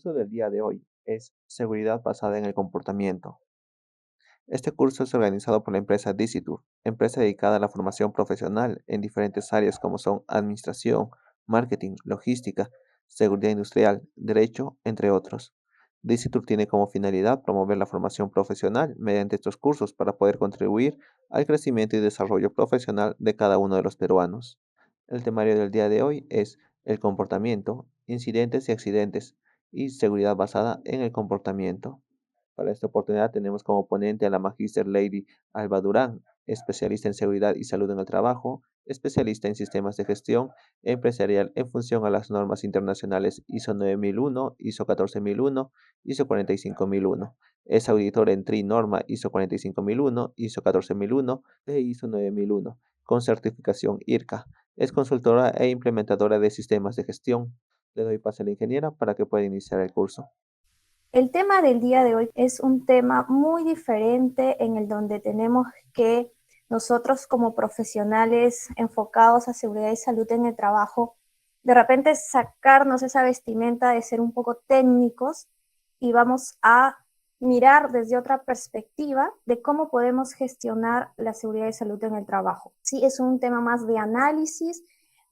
curso del día de hoy es Seguridad basada en el comportamiento. Este curso es organizado por la empresa Dicitur, empresa dedicada a la formación profesional en diferentes áreas como son administración, marketing, logística, seguridad industrial, derecho, entre otros. Dicitur tiene como finalidad promover la formación profesional mediante estos cursos para poder contribuir al crecimiento y desarrollo profesional de cada uno de los peruanos. El temario del día de hoy es el comportamiento, incidentes y accidentes y seguridad basada en el comportamiento. Para esta oportunidad tenemos como ponente a la Magíster Lady Alba Durán, especialista en seguridad y salud en el trabajo, especialista en sistemas de gestión empresarial en función a las normas internacionales ISO 9001, ISO 14001, ISO 45001. Es auditor en TRI Norma ISO 45001, ISO 14001 e ISO 9001, con certificación IRCA. Es consultora e implementadora de sistemas de gestión. Le doy paso a la ingeniera para que pueda iniciar el curso. El tema del día de hoy es un tema muy diferente en el donde tenemos que nosotros como profesionales enfocados a seguridad y salud en el trabajo, de repente sacarnos esa vestimenta de ser un poco técnicos y vamos a mirar desde otra perspectiva de cómo podemos gestionar la seguridad y salud en el trabajo. Sí, es un tema más de análisis,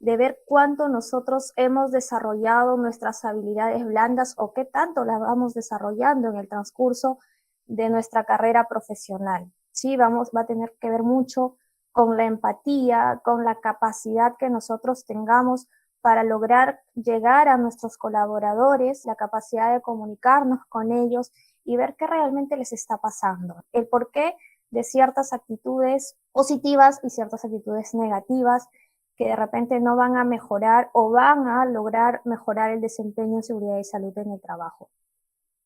de ver cuánto nosotros hemos desarrollado nuestras habilidades blandas o qué tanto las vamos desarrollando en el transcurso de nuestra carrera profesional. Sí, va a tener que ver mucho con la empatía, con la capacidad que nosotros tengamos para lograr llegar a nuestros colaboradores, la capacidad de comunicarnos con ellos y ver qué realmente les está pasando, el porqué de ciertas actitudes positivas y ciertas actitudes negativas que de repente no van a mejorar o van a lograr mejorar el desempeño en seguridad y salud en el trabajo.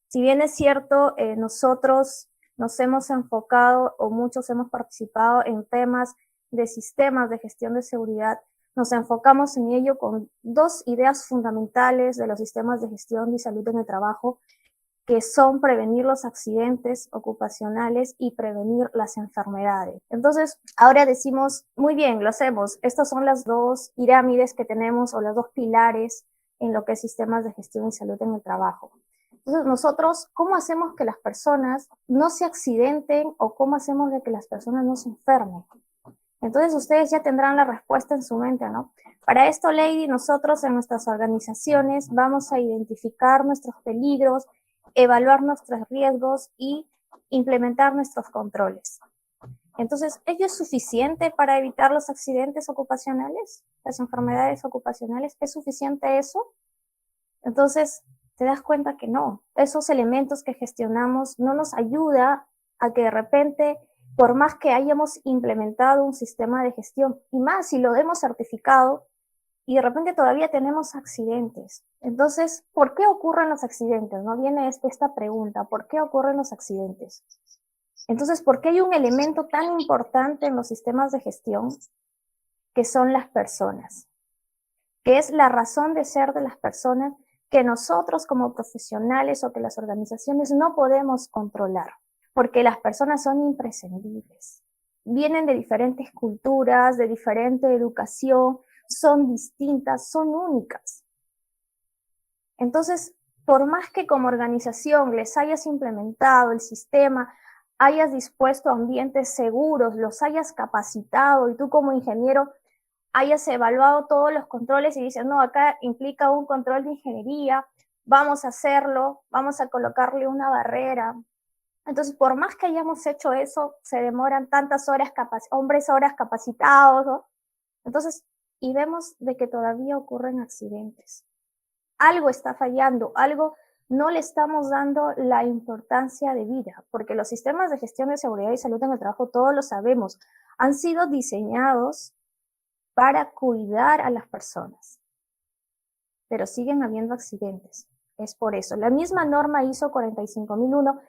Si bien es cierto, nosotros nos hemos enfocado o muchos hemos participado en temas de sistemas de gestión de seguridad, nos enfocamos en ello con dos ideas fundamentales de los sistemas de gestión de salud en el trabajo, que son prevenir los accidentes ocupacionales y prevenir las enfermedades. Entonces, ahora decimos, muy bien, lo hacemos. Estas son las dos pirámides que tenemos o los dos pilares en lo que es sistemas de gestión y salud en el trabajo. Entonces, nosotros, ¿cómo hacemos que las personas no se accidenten o cómo hacemos de que las personas no se enfermen? Entonces, ustedes ya tendrán la respuesta en su mente, ¿no? Para esto, Lady, nosotros en nuestras organizaciones vamos a identificar nuestros peligros, evaluar nuestros riesgos y implementar nuestros controles. Entonces, ¿ello es suficiente para evitar los accidentes ocupacionales, las enfermedades ocupacionales? ¿Es suficiente eso? Entonces, te das cuenta que no. Esos elementos que gestionamos no nos ayuda a que de repente, por más que hayamos implementado un sistema de gestión, y más si lo hemos certificado, y de repente todavía tenemos accidentes. Entonces, ¿por qué ocurren los accidentes? ¿No? Viene esta pregunta, ¿por qué ocurren los accidentes? Entonces, ¿por qué hay un elemento tan importante en los sistemas de gestión que son las personas? Que es la razón de ser de las personas que nosotros como profesionales o que las organizaciones no podemos controlar, porque las personas son imprescindibles. Vienen de diferentes culturas, de diferente educación, son distintas, son únicas. Entonces, por más que como organización les hayas implementado el sistema, hayas dispuesto ambientes seguros, los hayas capacitado y tú como ingeniero hayas evaluado todos los controles y dices, no, acá implica un control de ingeniería, vamos a hacerlo, vamos a colocarle una barrera. Entonces, por más que hayamos hecho eso, se demoran tantas horas, horas capacitados, ¿no? Entonces, y vemos de que todavía ocurren accidentes. Algo está fallando, algo no le estamos dando la importancia de vida, porque los sistemas de gestión de seguridad y salud en el trabajo, todos lo sabemos, han sido diseñados para cuidar a las personas, pero siguen habiendo accidentes. Es por eso. La misma norma ISO 45001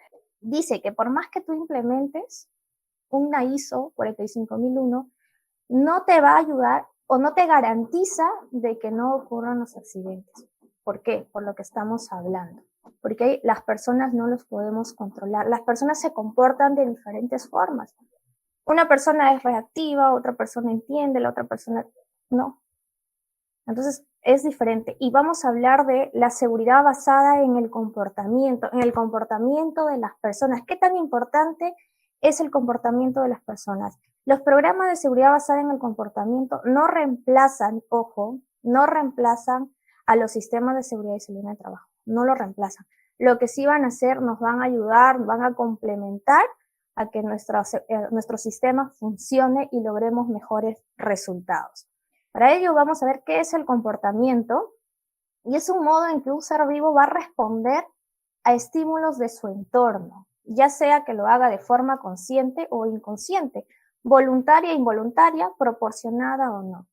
dice que por más que tú implementes una ISO 45001, no te va a ayudar o no te garantiza de que no ocurran los accidentes. ¿Por qué? Por lo que estamos hablando. Porque las personas no los podemos controlar. Las personas se comportan de diferentes formas. Una persona es reactiva, otra persona entiende, la otra persona no. Entonces, es diferente. Y vamos a hablar de la seguridad basada en el comportamiento de las personas. ¿Qué tan importante es el comportamiento de las personas? Los programas de seguridad basada en el comportamiento no reemplazan, ojo, no reemplazan a los sistemas de seguridad y salud en el trabajo. No lo reemplazan. Lo que sí van a hacer, nos van a ayudar, van a complementar a que nuestro sistema funcione y logremos mejores resultados. Para ello vamos a ver qué es el comportamiento, y es un modo en que un ser vivo va a responder a estímulos de su entorno, ya sea que lo haga de forma consciente o inconsciente, voluntaria e involuntaria, proporcionada o no.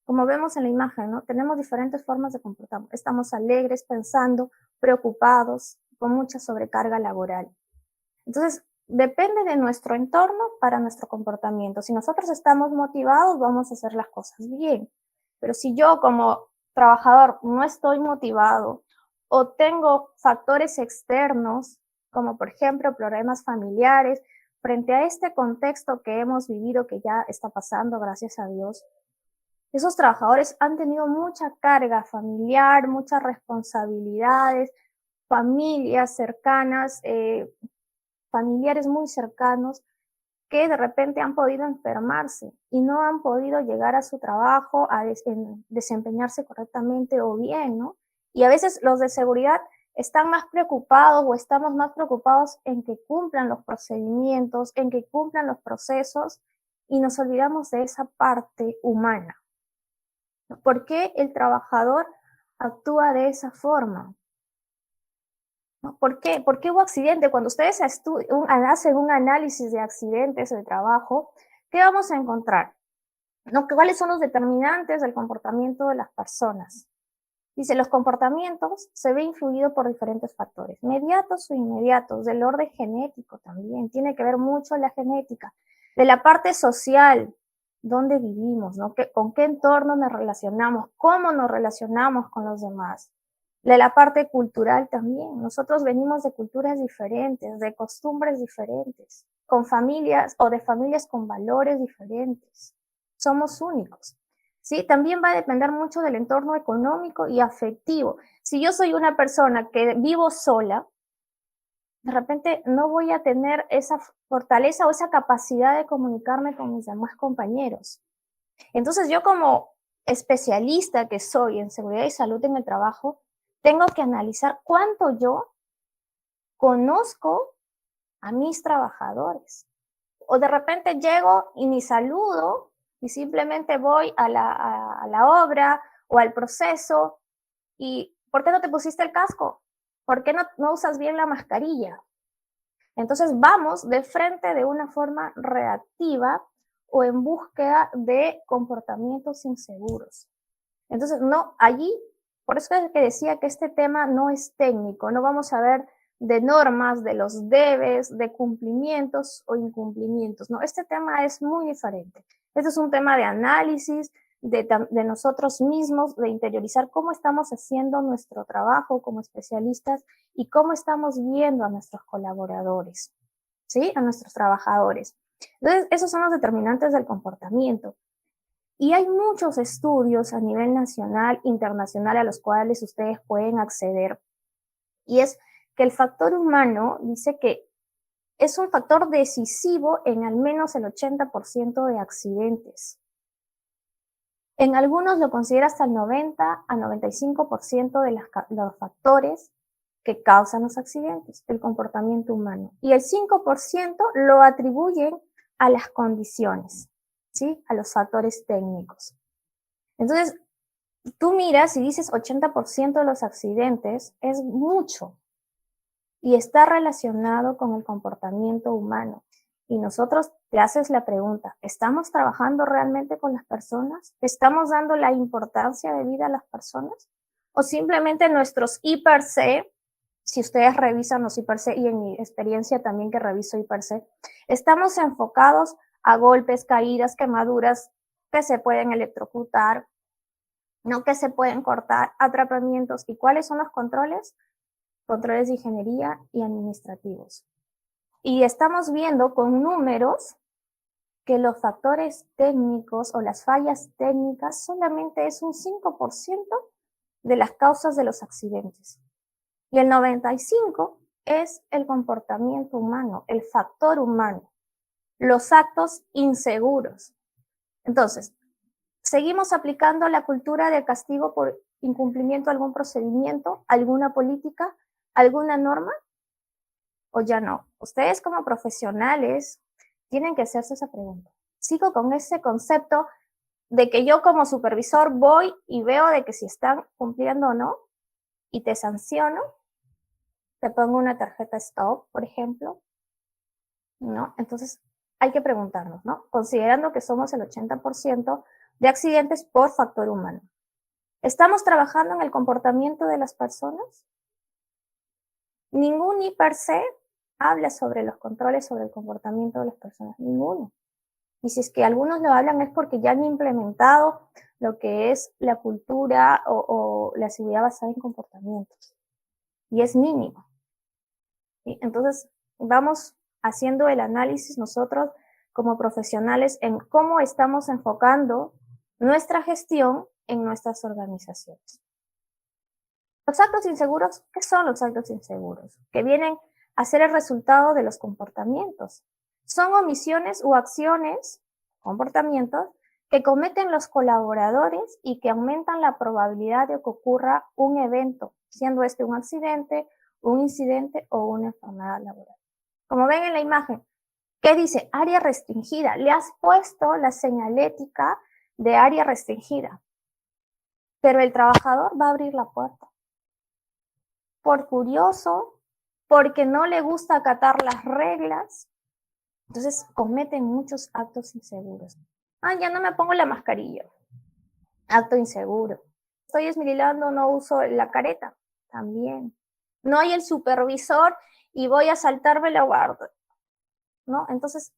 Como vemos en la imagen, ¿no? Tenemos diferentes formas de comportarnos. Estamos alegres, pensando, preocupados, con mucha sobrecarga laboral. Entonces, depende de nuestro entorno para nuestro comportamiento. Si nosotros estamos motivados, vamos a hacer las cosas bien. Pero si yo como trabajador no estoy motivado o tengo factores externos, como por ejemplo problemas familiares, frente a este contexto que hemos vivido, que ya está pasando, gracias a Dios, esos trabajadores han tenido mucha carga familiar, muchas responsabilidades, familias cercanas, familiares muy cercanos que de repente han podido enfermarse y no han podido llegar a su trabajo a desempeñarse correctamente o bien, ¿no? Y a veces los de seguridad están más preocupados o estamos más preocupados en que cumplan los procedimientos, en que cumplan los procesos y nos olvidamos de esa parte humana. ¿Por qué el trabajador actúa de esa forma? ¿No? ¿Por qué? ¿Por qué hubo accidente? Cuando ustedes hacen un análisis de accidentes de trabajo, ¿qué vamos a encontrar? ¿No? ¿Cuáles son los determinantes del comportamiento de las personas? Dice, los comportamientos se ven influidos por diferentes factores, mediatos o inmediatos, del orden genético también, tiene que ver mucho la genética, de la parte social, dónde vivimos, ¿no? ¿Con qué entorno nos relacionamos? ¿Cómo nos relacionamos con los demás? De la parte cultural también. Nosotros venimos de culturas diferentes, de costumbres diferentes, con familias o de familias con valores diferentes. Somos únicos. ¿Sí? También va a depender mucho del entorno económico y afectivo. Si yo soy una persona que vivo sola, de repente no voy a tener esa fortaleza o esa capacidad de comunicarme con mis demás compañeros. Entonces yo como especialista que soy en seguridad y salud en el trabajo, tengo que analizar cuánto yo conozco a mis trabajadores. O de repente llego y ni saludo y simplemente voy a la obra o al proceso y ¿por qué no te pusiste el casco? ¿Por qué no usas bien la mascarilla? Entonces vamos de frente de una forma reactiva o en búsqueda de comportamientos inseguros. Entonces, no, allí, por eso es que decía que este tema no es técnico, no vamos a ver de normas, de los debes, de cumplimientos o incumplimientos, no, este tema es muy diferente. Este es un tema de análisis de nosotros mismos, de interiorizar cómo estamos haciendo nuestro trabajo como especialistas y cómo estamos viendo a nuestros colaboradores, ¿sí? A nuestros trabajadores. Entonces, esos son los determinantes del comportamiento. Y hay muchos estudios a nivel nacional, internacional, a los cuales ustedes pueden acceder. Y es que el factor humano dice que es un factor decisivo en al menos el 80% de accidentes. En algunos lo considera hasta el 90 a 95% de los factores que causan los accidentes, el comportamiento humano. Y el 5% lo atribuyen a las condiciones, ¿sí? A los factores técnicos. Entonces, tú miras y dices 80% de los accidentes es mucho y está relacionado con el comportamiento humano. Y nosotros te haces la pregunta, ¿estamos trabajando realmente con las personas? ¿Estamos dando la importancia de vida a las personas? ¿O simplemente nuestros I/C, si ustedes revisan los I/C y en mi experiencia también que reviso I/C, estamos enfocados a golpes, caídas, quemaduras que se pueden electrocutar, no que se pueden cortar, atrapamientos? ¿Y cuáles son los controles? Controles de ingeniería y administrativos. Y estamos viendo con números que los factores técnicos o las fallas técnicas solamente es un 5% de las causas de los accidentes. Y el 95% es el comportamiento humano, el factor humano, los actos inseguros. Entonces, ¿seguimos aplicando la cultura del castigo por incumplimiento de algún procedimiento, alguna política, alguna norma? ¿O ya no? Ustedes como profesionales tienen que hacerse esa pregunta. Sigo con ese concepto de que yo como supervisor voy y veo de que si están cumpliendo o no y te sanciono, te pongo una tarjeta stop, por ejemplo, ¿no? Entonces hay que preguntarnos, ¿no? Considerando que somos el 80% de accidentes por factor humano. ¿Estamos trabajando en el comportamiento de las personas? Ningún IPRC habla sobre los controles sobre el comportamiento de las personas, ninguno. Y si es que algunos lo hablan es porque ya han implementado lo que es la cultura o la seguridad basada en comportamientos. Y es mínimo. ¿Sí? Entonces, vamos haciendo el análisis nosotros como profesionales en cómo estamos enfocando nuestra gestión en nuestras organizaciones. Los actos inseguros, ¿qué son los actos inseguros? Que vienen a ser el resultado de los comportamientos. Son omisiones u acciones, comportamientos, que cometen los colaboradores y que aumentan la probabilidad de que ocurra un evento, siendo este un accidente, un incidente o una enfermedad laboral. Como ven en la imagen, ¿qué dice? Área restringida. Le has puesto la señalética de área restringida, pero el trabajador va a abrir la puerta. Por curioso, porque no le gusta acatar las reglas, entonces cometen muchos actos inseguros. Ya no me pongo la mascarilla. Acto inseguro. Estoy esmirilando, no uso la careta. También. No hay el supervisor y voy a saltarme la guardia, ¿no? Entonces,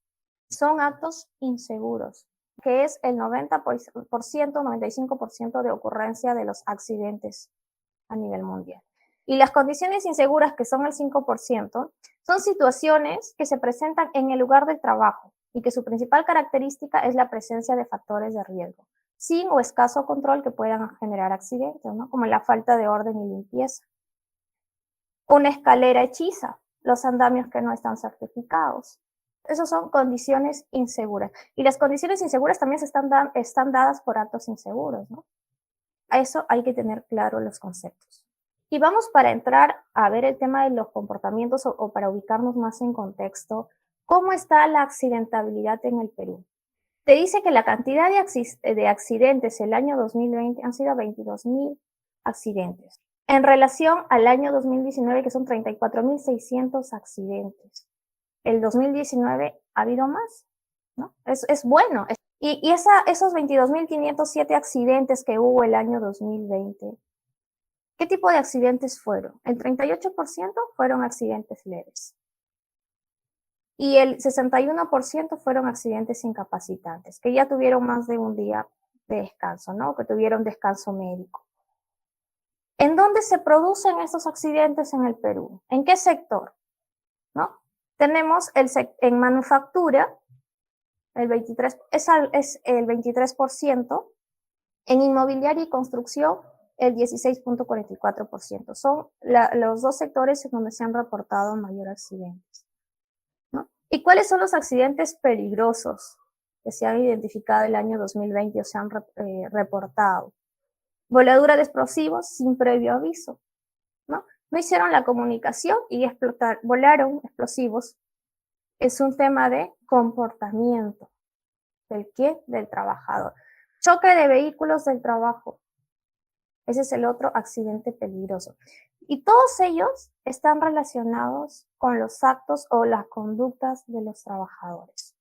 son actos inseguros, que es el 90%, 95% de ocurrencia de los accidentes a nivel mundial. Y las condiciones inseguras, que son el 5%, son situaciones que se presentan en el lugar del trabajo y que su principal característica es la presencia de factores de riesgo, sin o escaso control que puedan generar accidentes, ¿no? Como la falta de orden y limpieza. Una escalera hechiza, los andamios que no están certificados. Esas son condiciones inseguras. Y las condiciones inseguras también están dadas por actos inseguros, ¿no? A eso hay que tener claro los conceptos. Y vamos para entrar a ver el tema de los comportamientos o para ubicarnos más en contexto, ¿cómo está la accidentabilidad en el Perú? Te dice que la cantidad de accidentes el año 2020 han sido 22.000 accidentes, en relación al año 2019, que son 34.600 accidentes. El 2019 ha habido más, ¿no? Es bueno. Y esos 22.507 accidentes que hubo el año 2020, ¿qué tipo de accidentes fueron? El 38% fueron accidentes leves. Y el 61% fueron accidentes incapacitantes, que ya tuvieron más de un día de descanso, ¿no? Que tuvieron descanso médico. ¿En dónde se producen estos accidentes en el Perú? ¿En qué sector? ¿No? Tenemos en manufactura, el 23%, en inmobiliaria y construcción, el 16.44%. Son los dos sectores en donde se han reportado mayor accidentes, ¿no? ¿Y cuáles son los accidentes peligrosos que se han identificado el año 2020 o se han reportado? Voladura de explosivos sin previo aviso, ¿no? No hicieron la comunicación y volaron explosivos. Es un tema de comportamiento. ¿Del qué? Del trabajador. Choque de vehículos del trabajo. Ese es el otro accidente peligroso. Y todos ellos están relacionados con los actos o las conductas de los trabajadores.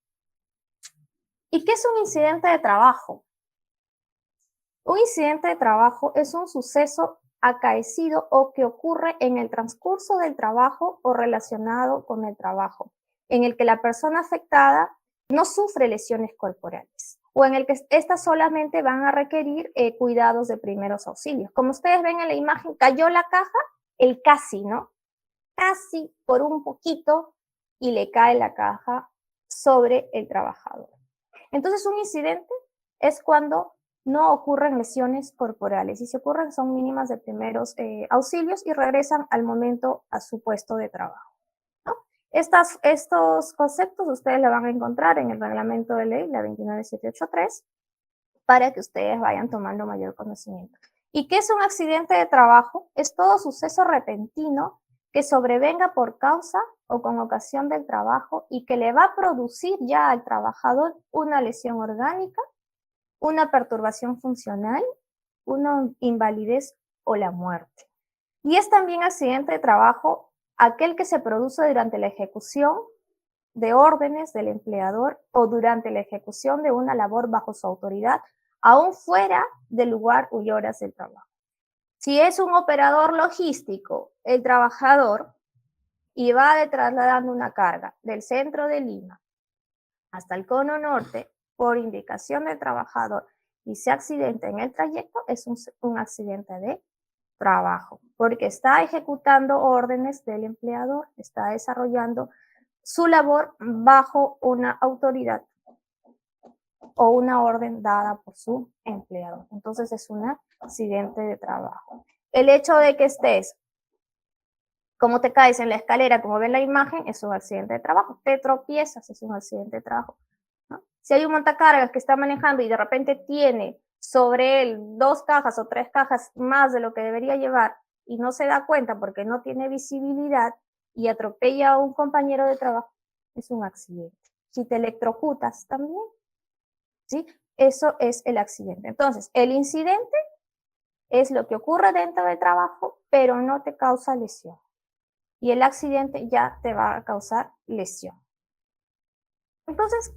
¿Y qué es un incidente de trabajo? Un incidente de trabajo es un suceso acaecido o que ocurre en el transcurso del trabajo o relacionado con el trabajo, en el que la persona afectada no sufre lesiones corporales o en el que estas solamente van a requerir cuidados de primeros auxilios. Como ustedes ven en la imagen, cayó la caja, el casi, ¿no? Casi por un poquito y le cae la caja sobre el trabajador. Entonces, un incidente es cuando no ocurren lesiones corporales y si ocurren son mínimas de primeros auxilios y regresan al momento a su puesto de trabajo, ¿no? Estos conceptos ustedes lo van a encontrar en el reglamento de ley, la 29783, para que ustedes vayan tomando mayor conocimiento. ¿Y qué es un accidente de trabajo? Es todo suceso repentino que sobrevenga por causa o con ocasión del trabajo y que le va a producir ya al trabajador una lesión orgánica, una perturbación funcional, una invalidez o la muerte. Y es también accidente de trabajo aquel que se produce durante la ejecución de órdenes del empleador o durante la ejecución de una labor bajo su autoridad, aún fuera del lugar y horas del trabajo. Si es un operador logístico, el trabajador y va trasladando una carga del centro de Lima hasta el cono norte por indicación del trabajador y se accidenta en el trayecto, es un accidente de trabajo, porque está ejecutando órdenes del empleador, está desarrollando su labor bajo una autoridad o una orden dada por su empleador. Entonces es un accidente de trabajo. El hecho de que estés, como te caes en la escalera, como ven la imagen, es un accidente de trabajo. Te tropiezas, es un accidente de trabajo, ¿no? Si hay un montacargas que está manejando y de repente tiene sobre él 2 cajas o 3 cajas más de lo que debería llevar y no se da cuenta porque no tiene visibilidad y atropella a un compañero de trabajo, es un accidente. Si te electrocutas también, ¿sí? Eso es el accidente. Entonces, el incidente es lo que ocurre dentro del trabajo, pero no te causa lesión. Y el accidente ya te va a causar lesión. Entonces,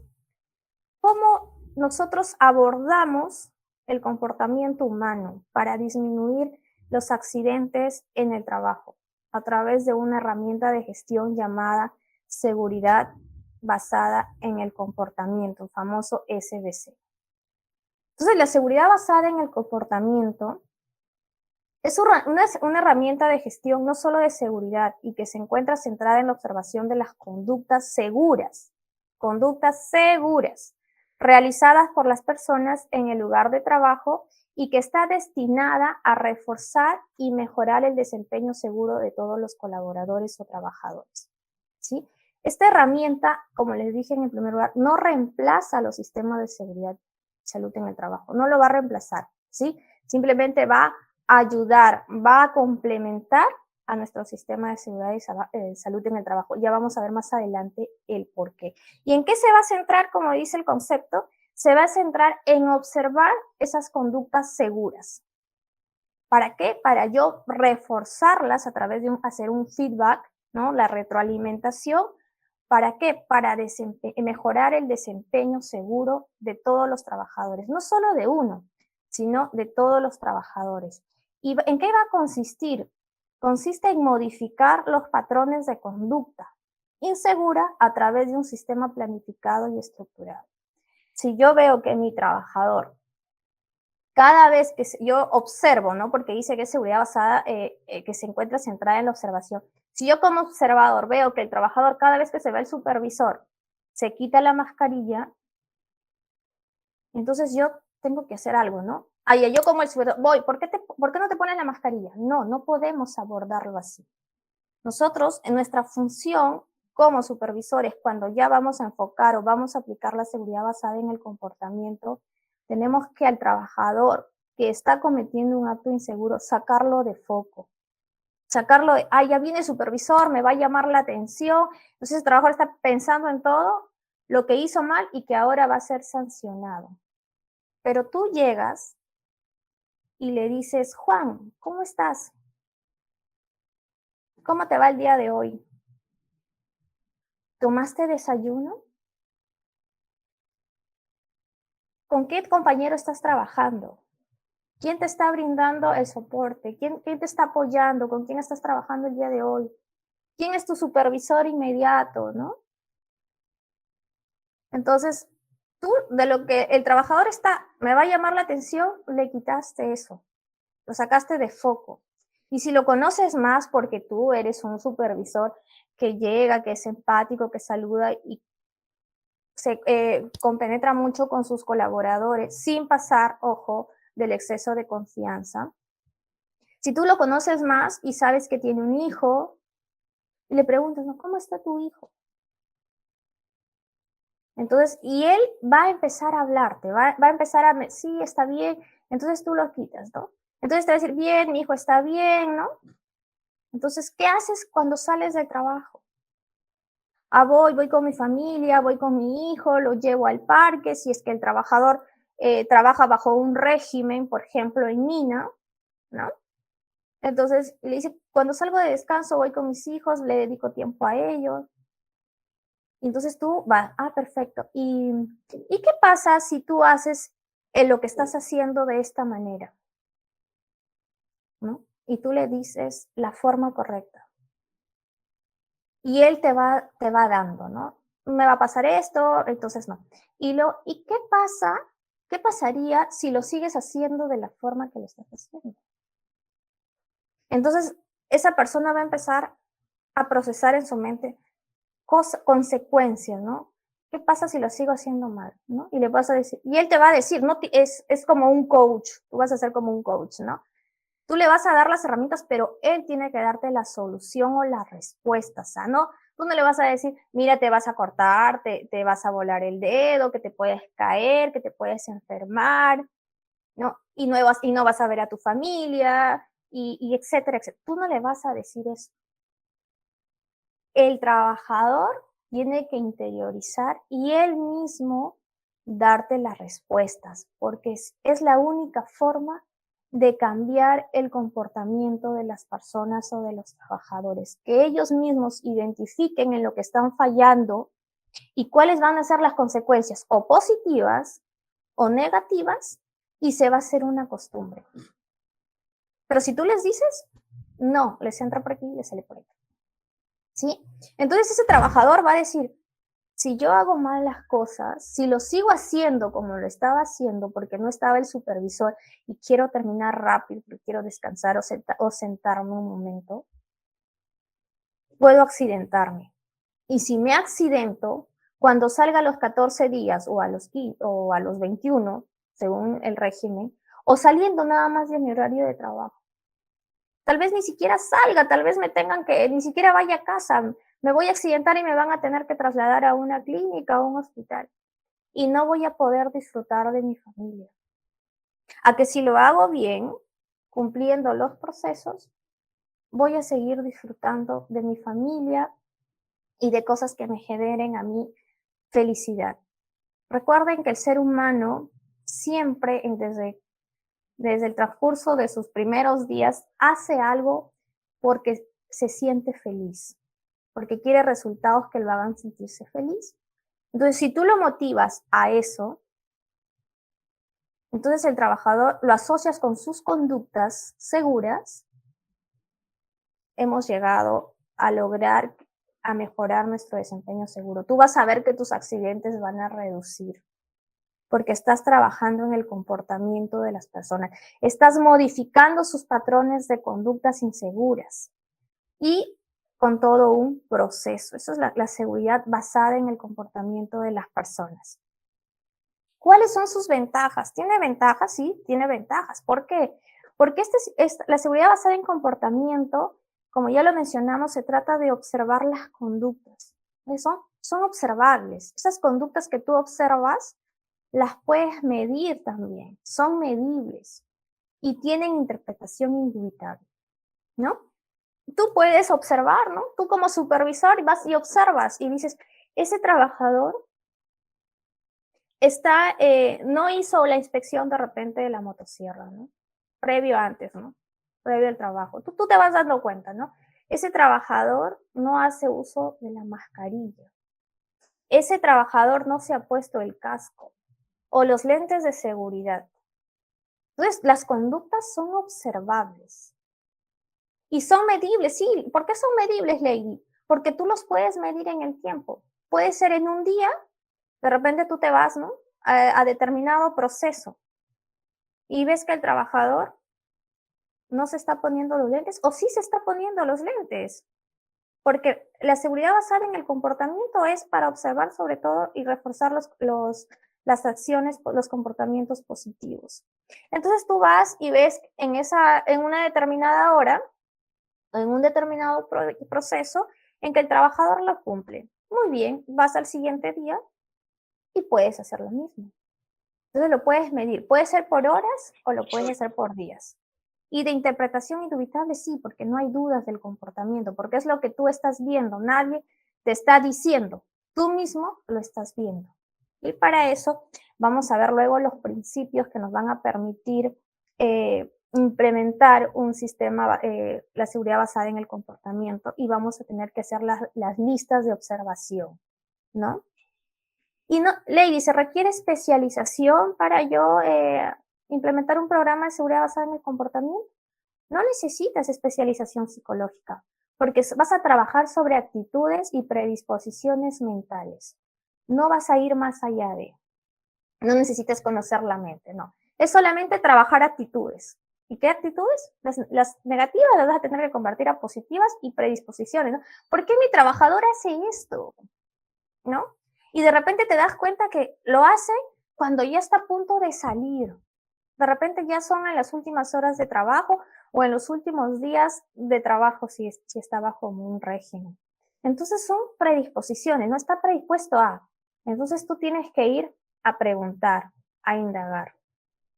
¿cómo nosotros abordamos el comportamiento humano para disminuir los accidentes en el trabajo? A través de una herramienta de gestión llamada seguridad basada en el comportamiento, el famoso SBC. Entonces, la seguridad basada en el comportamiento es una herramienta de gestión no solo de seguridad y que se encuentra centrada en la observación de las conductas seguras, realizadas por las personas en el lugar de trabajo y que está destinada a reforzar y mejorar el desempeño seguro de todos los colaboradores o trabajadores, ¿sí? Esta herramienta, como les dije en el primer lugar, no reemplaza los sistemas de seguridad y salud en el trabajo, no lo va a reemplazar, ¿sí? Simplemente va a ayudar, va a complementar a nuestro sistema de seguridad y salud en el trabajo. Ya vamos a ver más adelante el por qué. ¿Y en qué se va a centrar, como dice el concepto? Se va a centrar en observar esas conductas seguras. ¿Para qué? Para yo reforzarlas a través de hacer un feedback, ¿no? La retroalimentación. ¿Para qué? Para mejorar el desempeño seguro de todos los trabajadores, no solo de uno, sino de todos los trabajadores. ¿Y en qué va a consistir? Consiste en modificar los patrones de conducta insegura a través de un sistema planificado y estructurado. Si yo veo que mi trabajador, cada vez que yo observo, ¿no? Porque dice que es seguridad basada, que se encuentra centrada en la observación. Si yo como observador veo que el trabajador, cada vez que se ve el supervisor, se quita la mascarilla, entonces yo tengo que hacer algo, ¿no? Ay, yo como el supervisor, voy, ¿por qué no te pones la mascarilla? No, no podemos abordarlo así. Nosotros, en nuestra función como supervisores, cuando ya vamos a enfocar o vamos a aplicar la seguridad basada en el comportamiento, tenemos que al trabajador que está cometiendo un acto inseguro, sacarlo de foco. Sacarlo de, ya viene el supervisor, me va a llamar la atención. Entonces el trabajador está pensando en todo lo que hizo mal y que ahora va a ser sancionado. Pero tú llegas y le dices, Juan, ¿cómo estás? ¿Cómo te va el día de hoy? ¿Tomaste desayuno? ¿Con qué compañero estás trabajando? ¿Quién te está brindando el soporte? ¿Quién te está apoyando? ¿Con quién estás trabajando el día de hoy? ¿Quién es tu supervisor inmediato, no? Entonces, tú, de lo que el trabajador me va a llamar la atención, le quitaste eso, lo sacaste de foco. Y si lo conoces más porque tú eres un supervisor que llega, que es empático, que saluda y se compenetra mucho con sus colaboradores sin pasar, ojo, del exceso de confianza. Si tú lo conoces más y sabes que tiene un hijo, y le preguntas, ¿no? ¿Cómo está tu hijo? Entonces, y él va a empezar a hablarte, va a empezar a, sí, está bien, entonces tú lo quitas, ¿no? Entonces te va a decir, bien, mi hijo está bien, ¿no? Entonces, ¿qué haces cuando sales del trabajo? Ah, voy con mi familia, voy con mi hijo, lo llevo al parque, si es que el trabajador trabaja bajo un régimen, por ejemplo, en Mina, ¿no? Entonces, le dice, cuando salgo de descanso voy con mis hijos, le dedico tiempo a ellos. Y entonces tú vas, ah, perfecto. ¿Y qué pasa si tú haces lo que estás haciendo de esta manera? ¿No? Y tú le dices la forma correcta. Y él te va dando, ¿no? Me va a pasar esto, entonces no. ¿Y qué pasa? ¿Qué pasaría si lo sigues haciendo de la forma que lo estás haciendo? Entonces, esa persona va a empezar a procesar en su mente consecuencias, ¿no? ¿Qué pasa si lo sigo haciendo mal? ¿No? Y le vas a decir, y él te va a decir, no, es como un coach, tú vas a ser como un coach, ¿no? Tú le vas a dar las herramientas, pero él tiene que darte la solución o la respuesta, o sea, ¿no? Tú no le vas a decir, mira, te vas a cortar, te vas a volar el dedo, que te puedes caer, que te puedes enfermar, ¿no? Y no vas a ver a tu familia, y etcétera, etcétera. Tú no le vas a decir eso. El trabajador tiene que interiorizar y él mismo darte las respuestas, porque es la única forma de cambiar el comportamiento de las personas o de los trabajadores, que ellos mismos identifiquen en lo que están fallando y cuáles van a ser las consecuencias o positivas o negativas, y se va a hacer una costumbre. Pero si tú les dices, no, les entra por aquí y les sale por aquí. ¿Sí? Entonces ese trabajador va a decir, si yo hago mal las cosas, si lo sigo haciendo como lo estaba haciendo porque no estaba el supervisor y quiero terminar rápido, porque quiero descansar o sentarme un momento, puedo accidentarme. Y si me accidento, cuando salga a los 14 días o a los 21, según el régimen, o saliendo nada más de mi horario de trabajo, tal vez ni siquiera salga, tal vez me tengan que, ni siquiera vaya a casa, me voy a accidentar y me van a tener que trasladar a una clínica o un hospital. Y no voy a poder disfrutar de mi familia. A que si lo hago bien, cumpliendo los procesos, voy a seguir disfrutando de mi familia y de cosas que me generen a mí felicidad. Recuerden que el ser humano siempre, desde el transcurso de sus primeros días, hace algo porque se siente feliz, porque quiere resultados que lo hagan sentirse feliz. Entonces, si tú lo motivas a eso, entonces el trabajador lo asocias con sus conductas seguras, hemos llegado a lograr, a mejorar nuestro desempeño seguro. Tú vas a ver que tus accidentes van a reducir porque estás trabajando en el comportamiento de las personas, estás modificando sus patrones de conductas inseguras y con todo un proceso. Eso es la seguridad basada en el comportamiento de las personas. ¿Cuáles son sus ventajas? ¿Tiene ventajas? Sí, tiene ventajas. ¿Por qué? Porque la seguridad basada en comportamiento, como ya lo mencionamos, se trata de observar las conductas. Son observables. Esas conductas que tú observas, las puedes medir también. Son medibles y tienen interpretación indubitable, ¿no? Tú puedes observar, ¿no? Tú como supervisor vas y observas y dices, ese trabajador no hizo la inspección de repente de la motosierra, ¿no? Previo antes, ¿no? Previo al trabajo. Tú te vas dando cuenta, ¿no? Ese trabajador no hace uso de la mascarilla. Ese trabajador no se ha puesto el casco o los lentes de seguridad. Entonces, las conductas son observables y son medibles, sí. ¿Por qué son medibles, Lady? Porque tú los puedes medir en el tiempo. Puede ser en un día, de repente tú te vas, ¿no? A determinado proceso y ves que el trabajador no se está poniendo los lentes o sí se está poniendo los lentes. porque la seguridad basada en el comportamiento es para observar sobre todo y reforzar las acciones, los comportamientos positivos. Entonces tú vas y ves en una determinada hora, en un determinado proceso, en que el trabajador lo cumple. Muy bien, vas al siguiente día y puedes hacer lo mismo. Entonces lo puedes medir, puede ser por horas o lo puedes hacer por días. Y de interpretación indubitable sí, porque no hay dudas del comportamiento, porque es lo que tú estás viendo, nadie te está diciendo, tú mismo lo estás viendo. Y para eso vamos a ver luego los principios que nos van a permitir implementar un sistema, la seguridad basada en el comportamiento, y vamos a tener que hacer las listas de observación, ¿no? Y no, Lady, ¿se requiere especialización para yo implementar un programa de seguridad basada en el comportamiento? No necesitas especialización psicológica, porque vas a trabajar sobre actitudes y predisposiciones mentales. No vas a ir más allá de, no necesitas conocer la mente, no. Es solamente trabajar actitudes. ¿Y qué actitudes? Las negativas las vas a tener que convertir a positivas y predisposiciones, ¿no? ¿Por qué mi trabajador hace esto? ¿No? Y de repente te das cuenta que lo hace cuando ya está a punto de salir. De repente ya son en las últimas horas de trabajo o en los últimos días de trabajo si está bajo un régimen. Entonces son predisposiciones, no está predispuesto a. Entonces tú tienes que ir a preguntar, a indagar,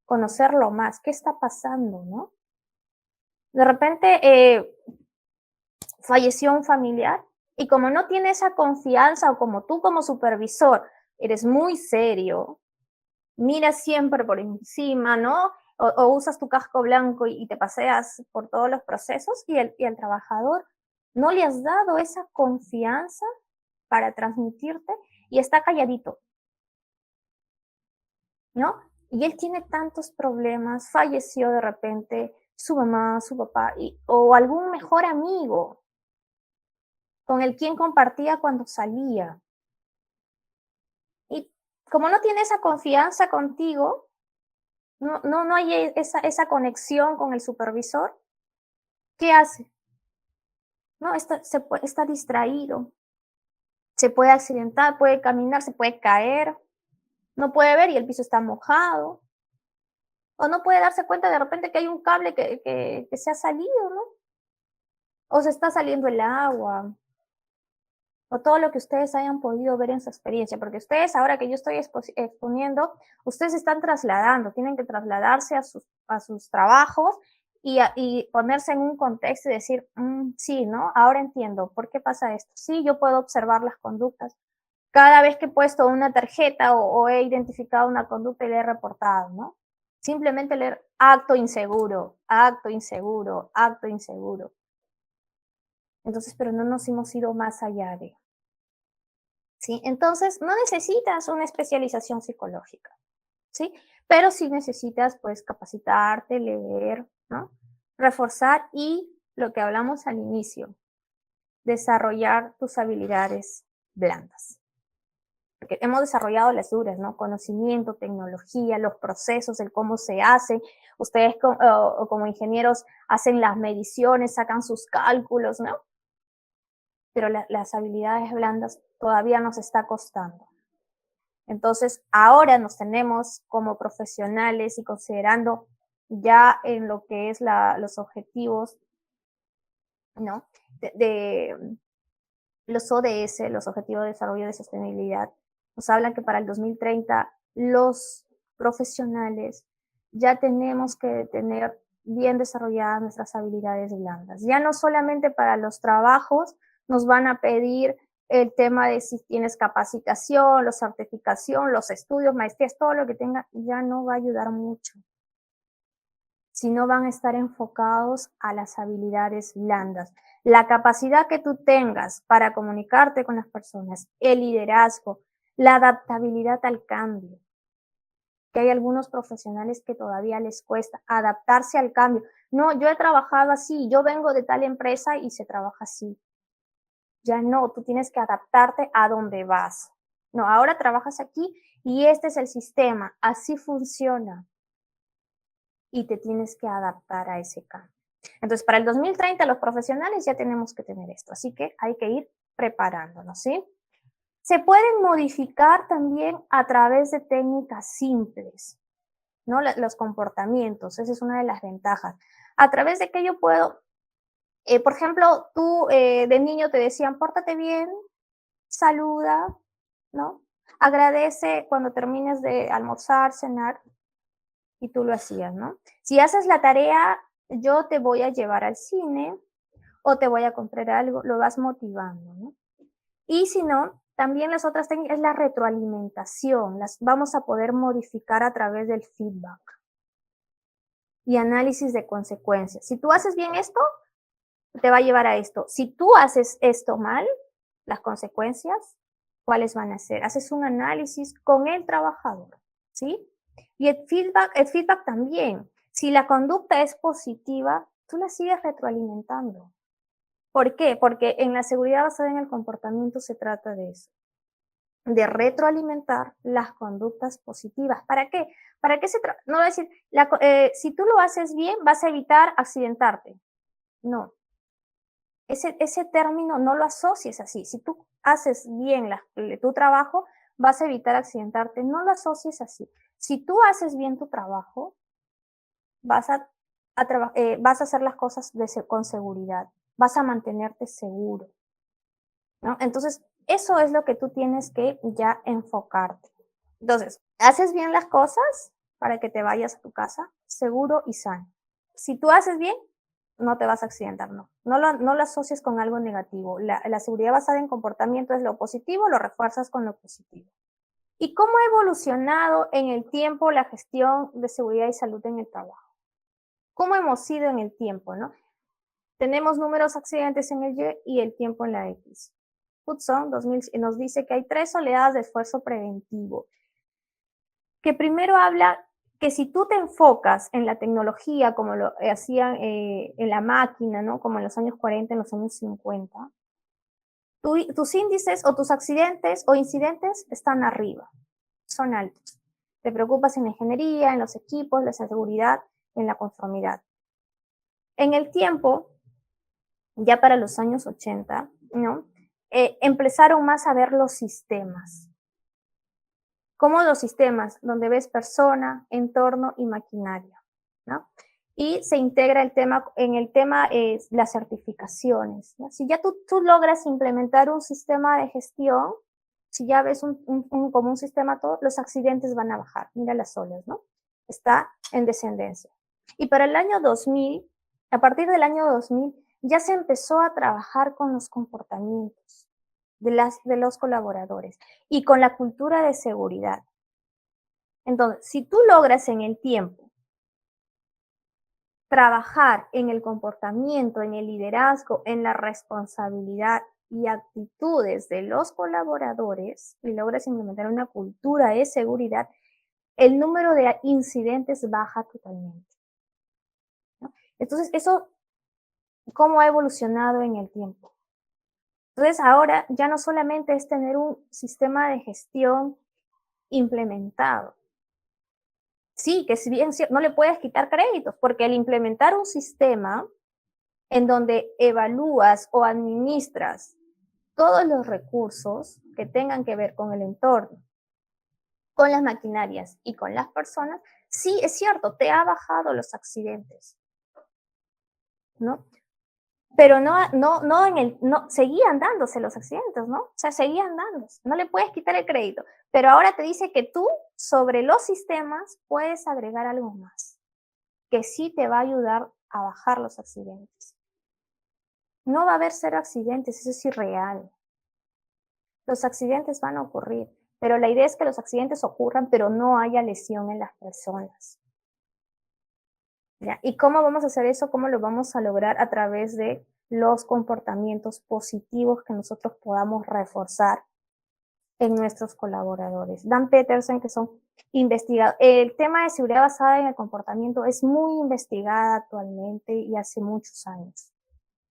conocerlo más, qué está pasando, ¿no? De repente falleció un familiar y como no tiene esa confianza o como tú como supervisor eres muy serio, miras siempre por encima, ¿no? O usas tu casco blanco y te paseas por todos los procesos y el trabajador no le has dado esa confianza para transmitirte y está calladito, ¿no? Y él tiene tantos problemas, falleció de repente su mamá, su papá o algún mejor amigo con el quien compartía cuando salía. Y como no tiene esa confianza contigo, no hay esa conexión con el supervisor, ¿qué hace? No, está distraído, se puede accidentar, puede caminar, se puede caer, no puede ver y el piso está mojado, o no puede darse cuenta de repente que hay un cable que se ha salido, ¿no? O se está saliendo el agua, o todo lo que ustedes hayan podido ver en su experiencia, porque ustedes, ahora que yo estoy exponiendo, ustedes están trasladando, tienen que trasladarse a sus trabajos y ponerse en un contexto y decir, sí, ¿no? Ahora entiendo, ¿por qué pasa esto? Sí, yo puedo observar las conductas. Cada vez que he puesto una tarjeta o he identificado una conducta y la he reportado, ¿no? Simplemente leer acto inseguro, acto inseguro, acto inseguro. Entonces, pero no nos hemos ido más allá de. ¿Sí? Entonces, no necesitas una especialización psicológica, ¿sí? Pero sí necesitas, pues, capacitarte, leer, ¿no? Reforzar y lo que hablamos al inicio, desarrollar tus habilidades blandas. Porque hemos desarrollado las duras, ¿no? Conocimiento, tecnología, los procesos, el cómo se hace. Ustedes como ingenieros hacen las mediciones, sacan sus cálculos, ¿no? Pero las habilidades blandas todavía nos está costando. Entonces, ahora nos tenemos como profesionales y considerando ya en lo que es los objetivos, ¿no? De los ODS, los Objetivos de Desarrollo de Sostenibilidad, nos hablan que para el 2030 los profesionales ya tenemos que tener bien desarrolladas nuestras habilidades blandas. Ya no solamente para los trabajos nos van a pedir el tema de si tienes capacitación, la certificación, los estudios, maestrías, todo lo que tenga, ya no va a ayudar mucho, sino van a estar enfocados a las habilidades blandas. La capacidad que tú tengas para comunicarte con las personas, el liderazgo, la adaptabilidad al cambio. Que hay algunos profesionales que todavía les cuesta adaptarse al cambio. No, yo he trabajado así, yo vengo de tal empresa y se trabaja así. Ya no, tú tienes que adaptarte a donde vas. No, ahora trabajas aquí y este es el sistema, así funciona y te tienes que adaptar a ese cambio. Entonces, para el 2030 los profesionales ya tenemos que tener esto, así que hay que ir preparándonos, ¿sí? Se pueden modificar también a través de técnicas simples, ¿no? Los comportamientos, esa es una de las ventajas. A través de que yo puedo, por ejemplo, tú de niño te decían, pórtate bien, saluda, ¿no? Agradece cuando termines de almorzar, cenar, y tú lo hacías, ¿no? Si haces la tarea, yo te voy a llevar al cine o te voy a comprar algo, lo vas motivando, ¿no? Y si no, también las otras técnicas es la retroalimentación, las vamos a poder modificar a través del feedback y análisis de consecuencias. Si tú haces bien esto, te va a llevar a esto. Si tú haces esto mal, las consecuencias, ¿cuáles van a ser? Haces un análisis con el trabajador, ¿sí? Y el feedback también. Si la conducta es positiva, tú la sigues retroalimentando. ¿Por qué? Porque en la seguridad basada en el comportamiento se trata de eso, de retroalimentar las conductas positivas. ¿Para qué? ¿Para qué no voy a decir, si tú lo haces bien, vas a evitar accidentarte. No, ese término no lo asocies así. Si tú haces bien tu trabajo, vas a evitar accidentarte. No lo asocies así. Si tú haces bien tu trabajo, vas vas a hacer las cosas con seguridad. Vas a mantenerte seguro, ¿no? Entonces, eso es lo que tú tienes que ya enfocarte. Entonces, haces bien las cosas para que te vayas a tu casa seguro y sano. Si tú haces bien, no te vas a accidentar, no. No lo asocies con algo negativo. La seguridad basada en comportamiento es lo positivo, lo refuerzas con lo positivo. ¿Y cómo ha evolucionado en el tiempo la gestión de seguridad y salud en el trabajo? ¿Cómo hemos sido en el tiempo, no? Tenemos números accidentes en el Y y el tiempo en la X. Hudson 2000 nos dice que hay 3 oleadas de esfuerzo preventivo, que primero habla que si tú te enfocas en la tecnología, como lo hacían en la máquina, ¿no? Como en los años 40, en los años 50, tus índices o tus accidentes o incidentes están arriba, son altos. Te preocupas en la ingeniería, en los equipos, la seguridad, en la conformidad. En el tiempo, ya para los años 80, ¿no? Empezaron más a ver los sistemas. Como los sistemas, donde ves persona, entorno y maquinaria, ¿no? Y se integra en el tema las certificaciones, ¿no? Si ya tú logras implementar un sistema de gestión, si ya ves como un sistema todo, los accidentes van a bajar. Mira las olas, ¿no? Está en descendencia. Y para el año 2000, a partir del año 2000, ya se empezó a trabajar con los comportamientos de los colaboradores y con la cultura de seguridad. Entonces, si tú logras en el tiempo trabajar en el comportamiento, en el liderazgo, en la responsabilidad y actitudes de los colaboradores y logras implementar una cultura de seguridad, el número de incidentes baja totalmente, ¿no? Entonces, eso, ¿cómo ha evolucionado en el tiempo? Entonces, ahora ya no solamente es tener un sistema de gestión implementado. Sí, que si bien no le puedes quitar créditos, porque al implementar un sistema en donde evalúas o administras todos los recursos que tengan que ver con el entorno, con las maquinarias y con las personas, sí es cierto, te ha bajado los accidentes, ¿no? Pero no, seguían dándose los accidentes, ¿no? O sea, seguían dándose, no le puedes quitar el crédito, pero ahora te dice que tú sobre los sistemas puedes agregar algo más, que sí te va a ayudar a bajar los accidentes. No va a haber cero accidentes, eso es irreal. Los accidentes van a ocurrir, pero la idea es que los accidentes ocurran, pero no haya lesión en las personas. ¿Ya? ¿Y cómo vamos a hacer eso? ¿Cómo lo vamos a lograr? A través de los comportamientos positivos que nosotros podamos reforzar en nuestros colaboradores. Dan Peterson, que son investigadores. El tema de seguridad basada en el comportamiento es muy investigada actualmente y hace muchos años,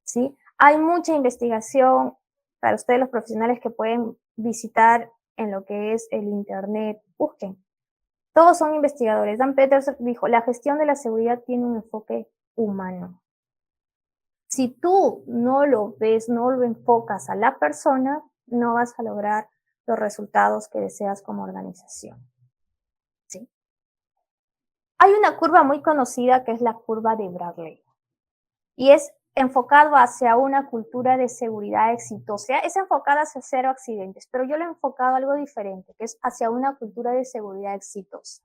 ¿sí? Hay mucha investigación para ustedes los profesionales que pueden visitar en lo que es el internet, busquen. Todos son investigadores. Dan Peterson dijo, la gestión de la seguridad tiene un enfoque humano. Si tú no lo ves, no lo enfocas a la persona, no vas a lograr los resultados que deseas como organización. ¿Sí? Hay una curva muy conocida que es la curva de Bradley y es enfocado hacia una cultura de seguridad exitosa. Es enfocada hacia cero accidentes, pero yo lo he enfocado a algo diferente, que es hacia una cultura de seguridad exitosa.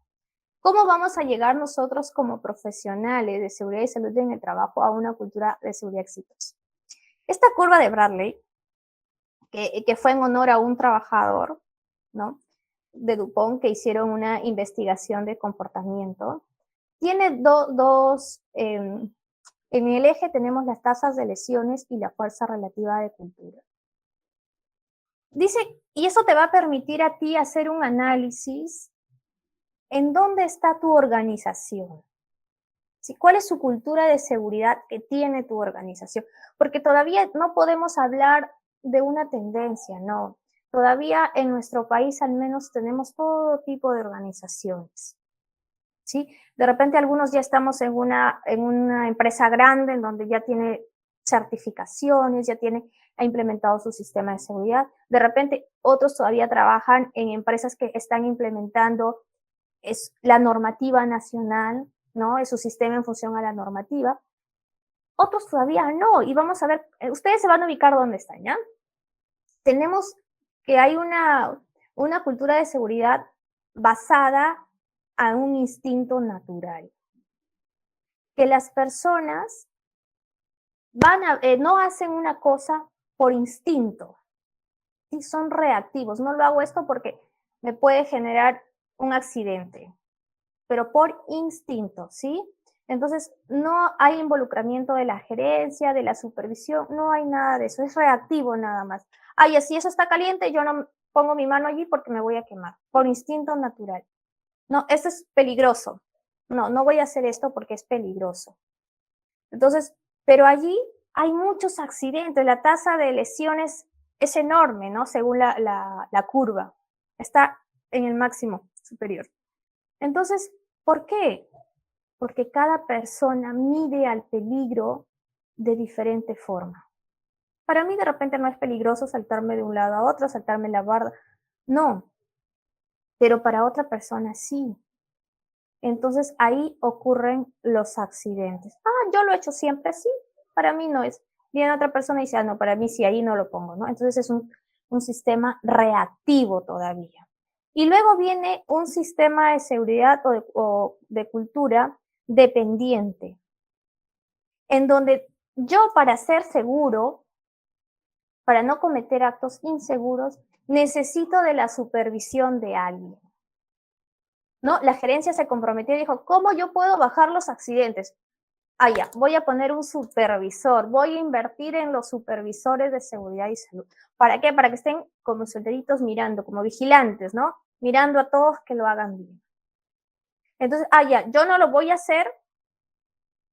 ¿Cómo vamos a llegar nosotros como profesionales de seguridad y salud en el trabajo a una cultura de seguridad exitosa? Esta curva de Bradley, que fue en honor a un trabajador, ¿no? De DuPont que hicieron una investigación de comportamiento, tiene dos, en el eje tenemos las tasas de lesiones y la fuerza relativa de cultura. Dice, y eso te va a permitir a ti hacer un análisis en dónde está tu organización. ¿Sí? ¿Cuál es su cultura de seguridad que tiene tu organización? Porque todavía no podemos hablar de una tendencia, no. Todavía en nuestro país al menos tenemos todo tipo de organizaciones. ¿Sí? De repente algunos ya estamos en una empresa grande en donde ya tiene certificaciones, ha implementado su sistema de seguridad. De repente otros todavía trabajan en empresas que están implementando la normativa nacional, ¿no? Es su sistema en función a la normativa. Otros todavía no, y vamos a ver, ustedes se van a ubicar dónde están, ¿ya? Tenemos que hay una cultura de seguridad basada a un instinto natural. Que las personas no hacen una cosa por instinto, ¿sí? Son reactivos. No lo hago esto porque me puede generar un accidente, pero por instinto, ¿sí? Entonces, no hay involucramiento de la gerencia, de la supervisión, no hay nada de eso, es reactivo nada más. Ay, si eso está caliente, yo no pongo mi mano allí porque me voy a quemar, por instinto natural. No, esto es peligroso. No, no voy a hacer esto porque es peligroso. Entonces, pero allí hay muchos accidentes, la tasa de lesiones es enorme, ¿no? Según la curva, está en el máximo superior. Entonces, ¿por qué? Porque cada persona mide al peligro de diferente forma. Para mí de repente no es peligroso saltarme de un lado a otro, saltarme la barda, no, pero para otra persona sí. Entonces ahí ocurren los accidentes. Ah, yo lo he hecho siempre, sí, para mí no es. Viene otra persona y dice, ah, no, para mí sí, ahí no lo pongo, ¿no? Entonces es un sistema reactivo todavía. Y luego viene un sistema de seguridad o de cultura dependiente, en donde yo para ser seguro, para no cometer actos inseguros, necesito de la supervisión de alguien. ¿No? La gerencia se comprometió y dijo, ¿cómo yo puedo bajar los accidentes? Ah, ya, voy a poner un supervisor, voy a invertir en los supervisores de seguridad y salud. ¿Para qué? Para que estén como soldaditos mirando, como vigilantes, ¿no? Mirando a todos que lo hagan bien. Entonces, ya, yo no lo voy a hacer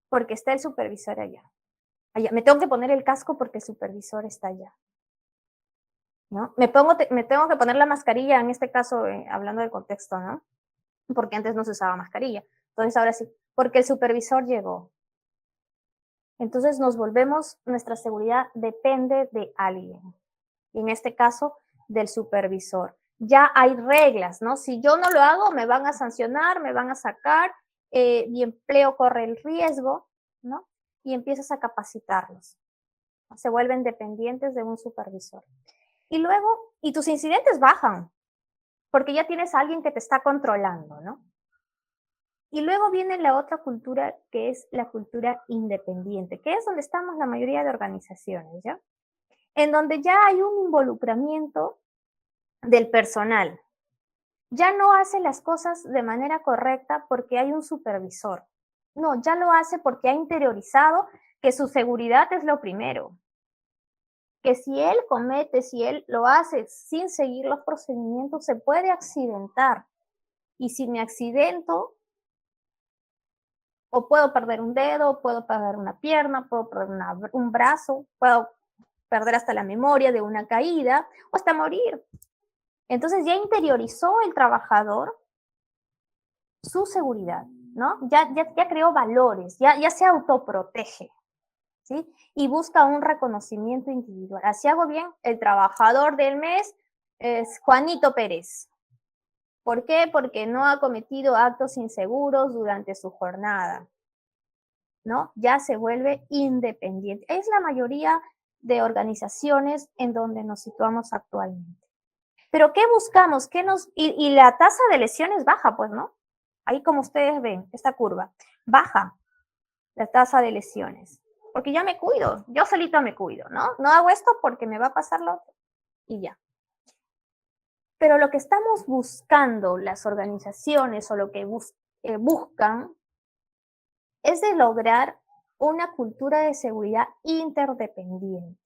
porque está el supervisor allá. Ya, me tengo que poner el casco porque el supervisor está allá. ¿No? Me tengo que poner la mascarilla, en este caso, hablando del contexto, ¿no? Porque antes no se usaba mascarilla. Entonces, ahora sí, porque el supervisor llegó. Entonces nuestra seguridad depende de alguien. Y en este caso, del supervisor. Ya hay reglas, ¿no? Si yo no lo hago, me van a sancionar, me van a sacar, mi empleo corre el riesgo, ¿no? Y empiezas a capacitarlos. Se vuelven dependientes de un supervisor. Y luego, y tus incidentes bajan, porque ya tienes a alguien que te está controlando, ¿no? Y luego viene la otra cultura, que es la cultura independiente, que es donde estamos la mayoría de organizaciones, ¿ya? En donde ya hay un involucramiento del personal. Ya no hace las cosas de manera correcta porque hay un supervisor. No, ya lo hace porque ha interiorizado que su seguridad es lo primero. Que si él lo hace sin seguir los procedimientos, se puede accidentar. Y si me accidento, o puedo perder un dedo, puedo perder una pierna, puedo perder un brazo, puedo perder hasta la memoria de una caída o hasta morir. Entonces ya interiorizó el trabajador su seguridad, ¿no? Ya creó valores, ya se autoprotege. ¿sí? Y busca un reconocimiento individual. Así hago bien, el trabajador del mes es Juanito Pérez. ¿Por qué? Porque no ha cometido actos inseguros durante su jornada, ¿no? Ya se vuelve independiente. Es la mayoría de organizaciones en donde nos situamos actualmente. Pero ¿qué buscamos? Y la tasa de lesiones baja, pues, ¿no? Ahí como ustedes ven, esta curva, baja la tasa de lesiones. Porque ya me cuido, yo solito me cuido, ¿no? No hago esto porque me va a pasar lo otro y ya. Pero lo que estamos buscando las organizaciones o lo que buscan es de lograr una cultura de seguridad interdependiente,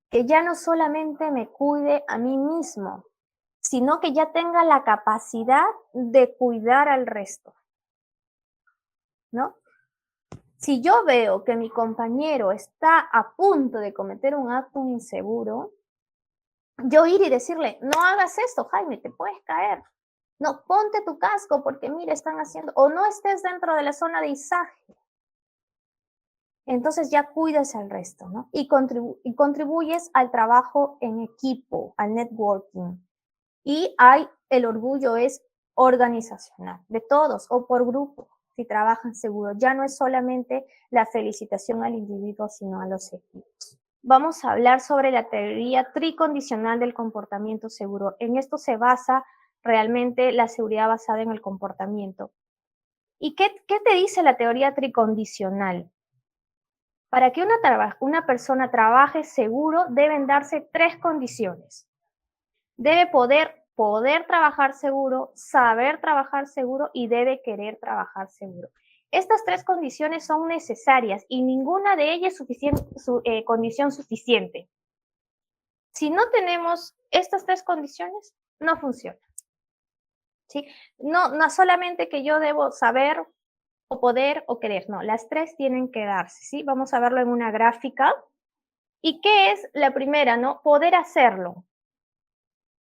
que ya no solamente me cuide a mí mismo, sino que ya tenga la capacidad de cuidar al resto, ¿no? Si yo veo que mi compañero está a punto de cometer un acto inseguro, yo ir y decirle, no hagas esto, Jaime, te puedes caer. No, ponte tu casco porque mira, están haciendo, o no estés dentro de la zona de izaje. Entonces ya cuidas al resto, ¿no? Y contribuyes al trabajo en equipo, al networking. Y el orgullo es organizacional, de todos o por grupo, si trabajan seguro. Ya no es solamente la felicitación al individuo, sino a los equipos. Vamos a hablar sobre la teoría tricondicional del comportamiento seguro. En esto se basa realmente la seguridad basada en el comportamiento. ¿Y qué te dice la teoría tricondicional? Para que una persona trabaje seguro deben darse 3 condiciones. Debe poder trabajar seguro, saber trabajar seguro y debe querer trabajar seguro. Estas 3 condiciones son necesarias y ninguna de ellas es condición suficiente. Si no tenemos estas 3 condiciones, no funciona. ¿Sí? No solamente que yo debo saber o poder o querer, no, las 3 tienen que darse, ¿sí? Vamos a verlo en una gráfica. ¿Y qué es la primera, no? Poder hacerlo.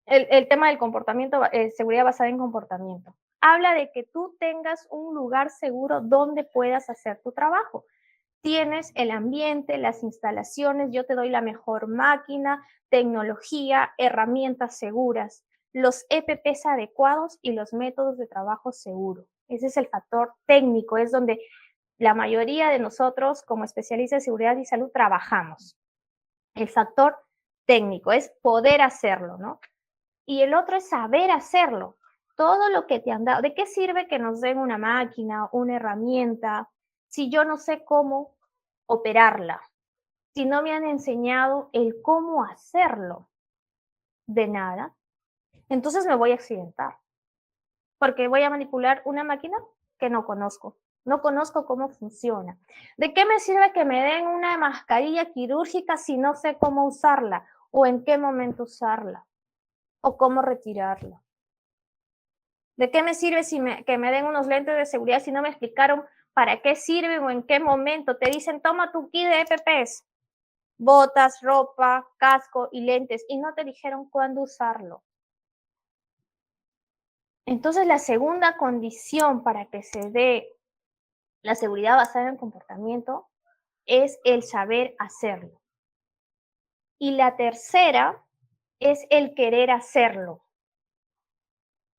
El tema del comportamiento, seguridad basada en comportamiento. Habla de que tú tengas un lugar seguro donde puedas hacer tu trabajo. Tienes el ambiente, las instalaciones, yo te doy la mejor máquina, tecnología, herramientas seguras, los EPPs adecuados y los métodos de trabajo seguro. Ese es el factor técnico, es donde la mayoría de nosotros como especialistas de seguridad y salud trabajamos. El factor técnico es poder hacerlo, ¿no? Y el otro es saber hacerlo. Todo lo que te han dado, ¿de qué sirve que nos den una máquina, una herramienta, si yo no sé cómo operarla? Si no me han enseñado el cómo hacerlo, de nada, entonces me voy a accidentar, porque voy a manipular una máquina que no conozco. No conozco cómo funciona. ¿De qué me sirve que me den una mascarilla quirúrgica si no sé cómo usarla o en qué momento usarla o cómo retirarla? ¿De qué me sirve que me den unos lentes de seguridad si no me explicaron para qué sirven o en qué momento? Te dicen, toma tu kit de EPPs, botas, ropa, casco y lentes, y no te dijeron cuándo usarlo. Entonces, la segunda condición para que se dé la seguridad basada en el comportamiento es el saber hacerlo. Y la tercera es el querer hacerlo.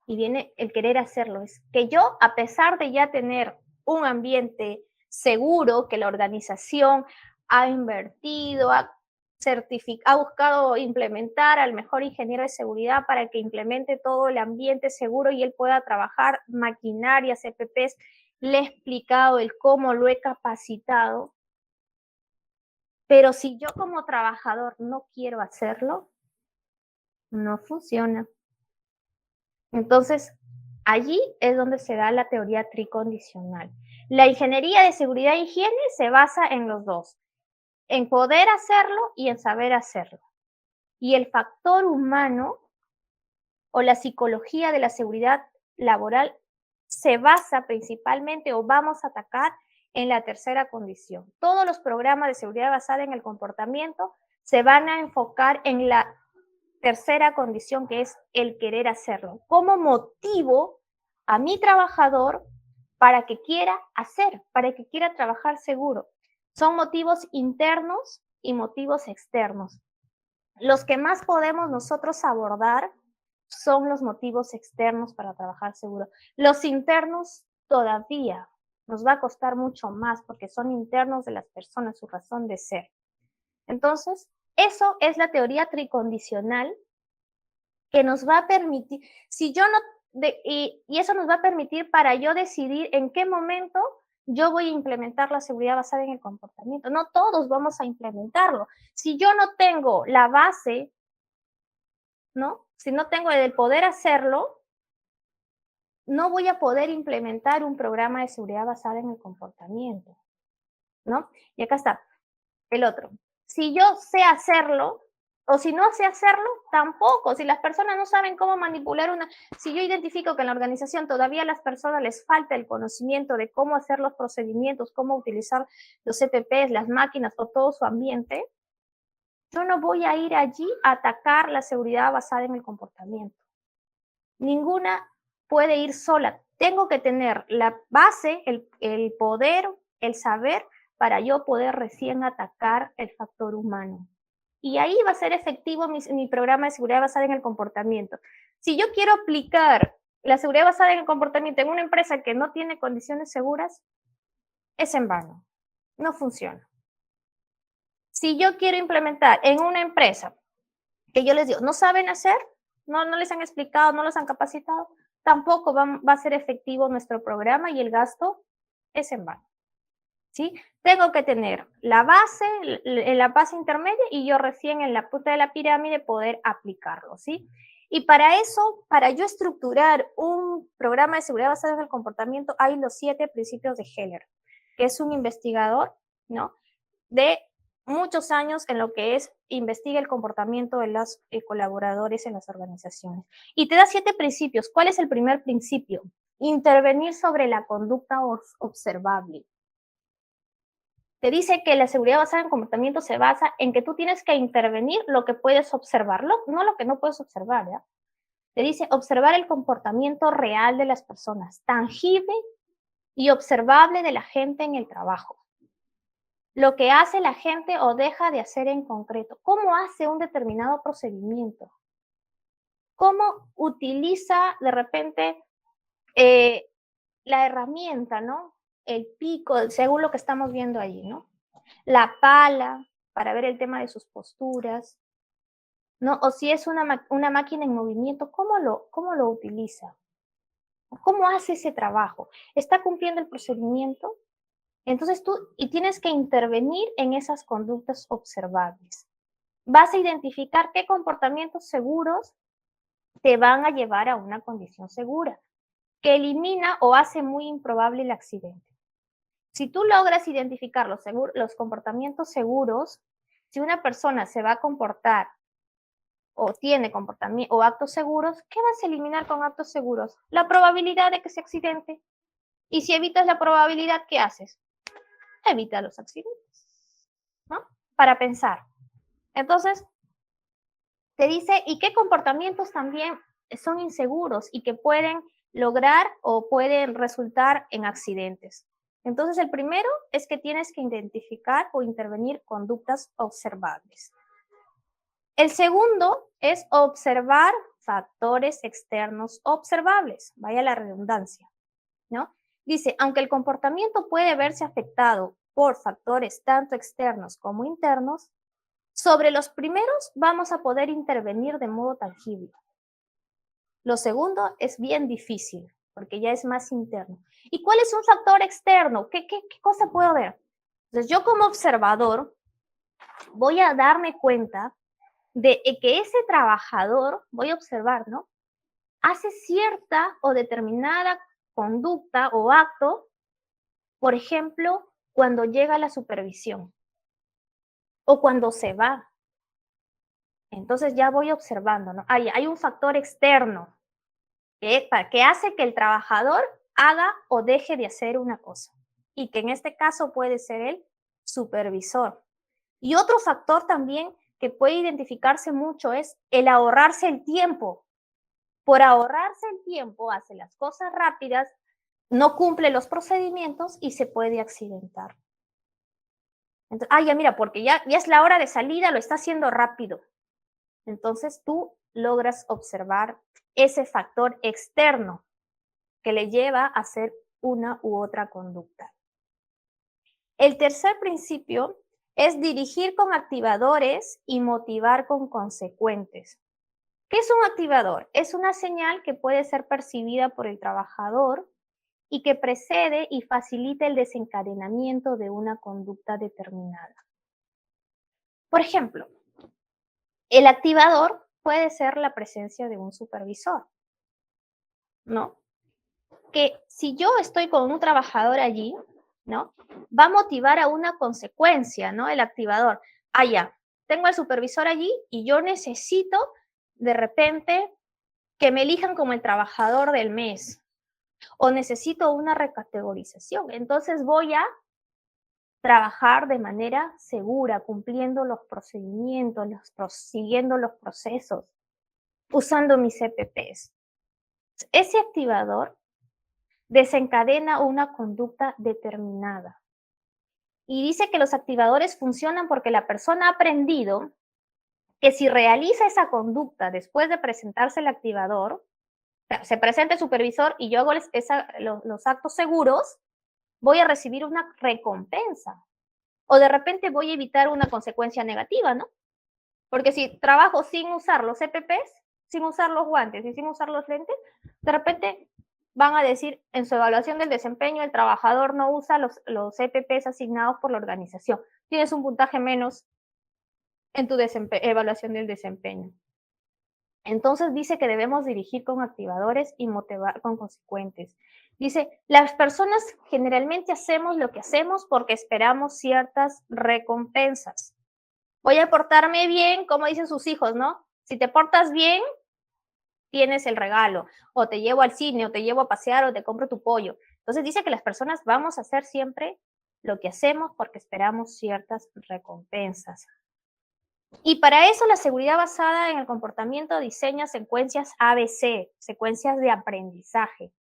Y viene el querer hacerlo. Es que yo, a pesar de ya tener un ambiente seguro, que la organización ha invertido, ha buscado implementar al mejor ingeniero de seguridad para que implemente todo el ambiente seguro y él pueda trabajar maquinarias, EPPs, le he explicado el cómo, lo he capacitado, pero si yo como trabajador no quiero hacerlo, no funciona. Entonces, allí es donde se da la teoría tricondicional. La ingeniería de seguridad e higiene se basa en los dos, en poder hacerlo y en saber hacerlo. Y el factor humano o la psicología de la seguridad laboral se basa principalmente o vamos a atacar en la tercera condición. Todos los programas de seguridad basada en el comportamiento se van a enfocar en la tercera condición, que es el querer hacerlo. ¿Cómo motivo a mi trabajador para que quiera hacer, para que quiera trabajar seguro? Son motivos internos y motivos externos. Los que más podemos nosotros abordar son los motivos externos para trabajar seguro. Los internos todavía nos va a costar mucho más porque son internos de las personas, su razón de ser. Entonces, eso es la teoría tricondicional que nos va a permitir, si yo no, y eso nos va a permitir para yo decidir en qué momento yo voy a implementar la seguridad basada en el comportamiento. No todos vamos a implementarlo. Si yo no tengo la base, ¿no? Si no tengo el poder hacerlo, no voy a poder implementar un programa de seguridad basada en el comportamiento, ¿no? Y acá está el otro. Si yo sé hacerlo, o si no sé hacerlo, tampoco. Si las personas no saben cómo manipular si yo identifico que en la organización todavía a las personas les falta el conocimiento de cómo hacer los procedimientos, cómo utilizar los CPPs, las máquinas o todo su ambiente, yo no voy a ir allí a atacar la seguridad basada en el comportamiento. Ninguna puede ir sola. Tengo que tener la base, el poder, el saber para yo poder recién atacar el factor humano. Y ahí va a ser efectivo mi programa de seguridad basada en el comportamiento. Si yo quiero aplicar la seguridad basada en el comportamiento en una empresa que no tiene condiciones seguras, es en vano, no funciona. Si yo quiero implementar en una empresa que yo les digo, no saben hacer, no les han explicado, no los han capacitado, tampoco va a ser efectivo nuestro programa y el gasto es en vano. ¿Sí? Tengo que tener la base intermedia y yo recién en la punta de la pirámide poder aplicarlo, ¿sí? Y para eso, para yo estructurar un programa de seguridad basado en el comportamiento, hay los 7 principios de Heller, que es un investigador, ¿no? De muchos años en lo que es investiga el comportamiento de los colaboradores en las organizaciones. Y te da 7 principios. ¿Cuál es el primer principio? Intervenir sobre la conducta observable. Te dice que la seguridad basada en comportamiento se basa en que tú tienes que intervenir lo que puedes observar, no lo que no puedes observar. ¿Ya? Te dice observar el comportamiento real de las personas, tangible y observable de la gente en el trabajo. Lo que hace la gente o deja de hacer en concreto. ¿Cómo hace un determinado procedimiento? ¿Cómo utiliza de repente la herramienta, ¿no? El pico, según lo que estamos viendo allí, ¿no? La pala, para ver el tema de sus posturas, ¿no? O si es una máquina en movimiento, cómo lo utiliza? ¿Cómo hace ese trabajo? ¿Está cumpliendo el procedimiento? Entonces tienes que intervenir en esas conductas observables. Vas a identificar qué comportamientos seguros te van a llevar a una condición segura, que elimina o hace muy improbable el accidente. Si tú logras identificar los comportamientos seguros, si una persona se va a comportar o tiene comportamiento o actos seguros, ¿qué vas a eliminar con actos seguros? La probabilidad de que se accidente. Y si evitas la probabilidad, ¿qué haces? Evita los accidentes, ¿no? Para pensar. Entonces, te dice, ¿y qué comportamientos también son inseguros y que pueden lograr o pueden resultar en accidentes? Entonces, el primero es que tienes que identificar o intervenir conductas observables. El segundo es observar factores externos observables, vaya la redundancia, ¿no? Dice, aunque el comportamiento puede verse afectado por factores tanto externos como internos, sobre los primeros vamos a poder intervenir de modo tangible. Lo segundo es bien difícil, porque ya es más interno. ¿Y cuál es un factor externo? ¿Qué cosa puedo ver? Entonces, yo como observador voy a darme cuenta de que ese trabajador, voy a observar, ¿no? Hace cierta o determinada conducta o acto, por ejemplo, cuando llega la supervisión o cuando se va. Entonces ya voy observando, ¿no? Hay un factor externo que hace que el trabajador haga o deje de hacer una cosa. Y que en este caso puede ser el supervisor. Y otro factor también que puede identificarse mucho es el ahorrarse el tiempo. Por ahorrarse el tiempo, hace las cosas rápidas, no cumple los procedimientos y se puede accidentar. Entonces, ya mira, porque ya es la hora de salida, lo está haciendo rápido. Entonces tú logras observar ese factor externo que le lleva a hacer una u otra conducta. El tercer principio es dirigir con activadores y motivar con consecuentes. ¿Qué es un activador? Es una señal que puede ser percibida por el trabajador y que precede y facilita el desencadenamiento de una conducta determinada. Por ejemplo, el activador puede ser la presencia de un supervisor, ¿no? Que si yo estoy con un trabajador allí, ¿no? Va a motivar a una consecuencia, ¿no? El activador. Ya, tengo al supervisor allí y yo necesito de repente que me elijan como el trabajador del mes o necesito una recategorización. Entonces voy a trabajar de manera segura, cumpliendo los procedimientos, siguiendo los procesos, usando mis EPPs. Ese activador desencadena una conducta determinada. Y dice que los activadores funcionan porque la persona ha aprendido que si realiza esa conducta después de presentarse el activador, se presenta el supervisor y yo hago los actos seguros, voy a recibir una recompensa. O de repente voy a evitar una consecuencia negativa, ¿no? Porque si trabajo sin usar los EPPs, sin usar los guantes y sin usar los lentes, de repente van a decir en su evaluación del desempeño, el trabajador no usa los EPPs asignados por la organización. Tienes un puntaje menos en tu evaluación del desempeño. Entonces dice que debemos dirigir con activadores y motivar con consecuentes. Dice, las personas generalmente hacemos lo que hacemos porque esperamos ciertas recompensas. Voy a portarme bien, como dicen sus hijos, ¿no? Si te portas bien, tienes el regalo, o te llevo al cine, o te llevo a pasear, o te compro tu pollo. Entonces dice que las personas vamos a hacer siempre lo que hacemos porque esperamos ciertas recompensas. Y para eso la seguridad basada en el comportamiento diseña secuencias ABC, secuencias de aprendizaje,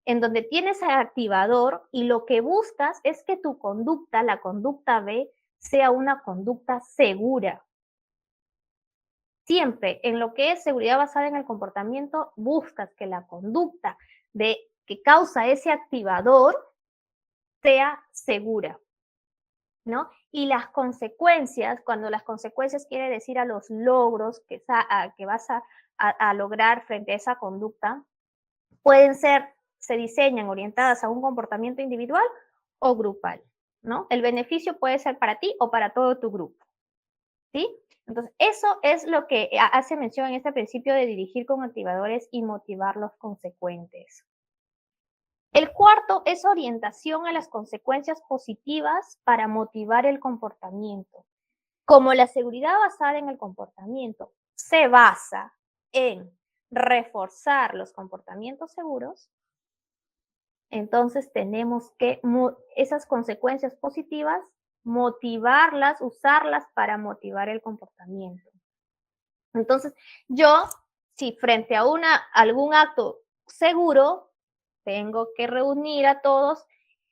en donde tienes el activador y lo que buscas es que tu conducta, la conducta B, sea una conducta segura. Siempre en lo que es seguridad basada en el comportamiento, buscas que la conducta que causa ese activador sea segura, ¿no? Y las consecuencias, cuando las consecuencias quiere decir a los logros que vas a lograr frente a esa conducta, pueden ser, se diseñan orientadas a un comportamiento individual o grupal, ¿no? El beneficio puede ser para ti o para todo tu grupo, ¿sí? Entonces, eso es lo que hace mención en este principio de dirigir con activadores y motivar los consecuentes. El cuarto es orientación a las consecuencias positivas para motivar el comportamiento. Como la seguridad basada en el comportamiento se basa en reforzar los comportamientos seguros, entonces tenemos que esas consecuencias positivas motivarlas, usarlas para motivar el comportamiento. Entonces, yo, si frente a algún acto seguro, tengo que reunir a todos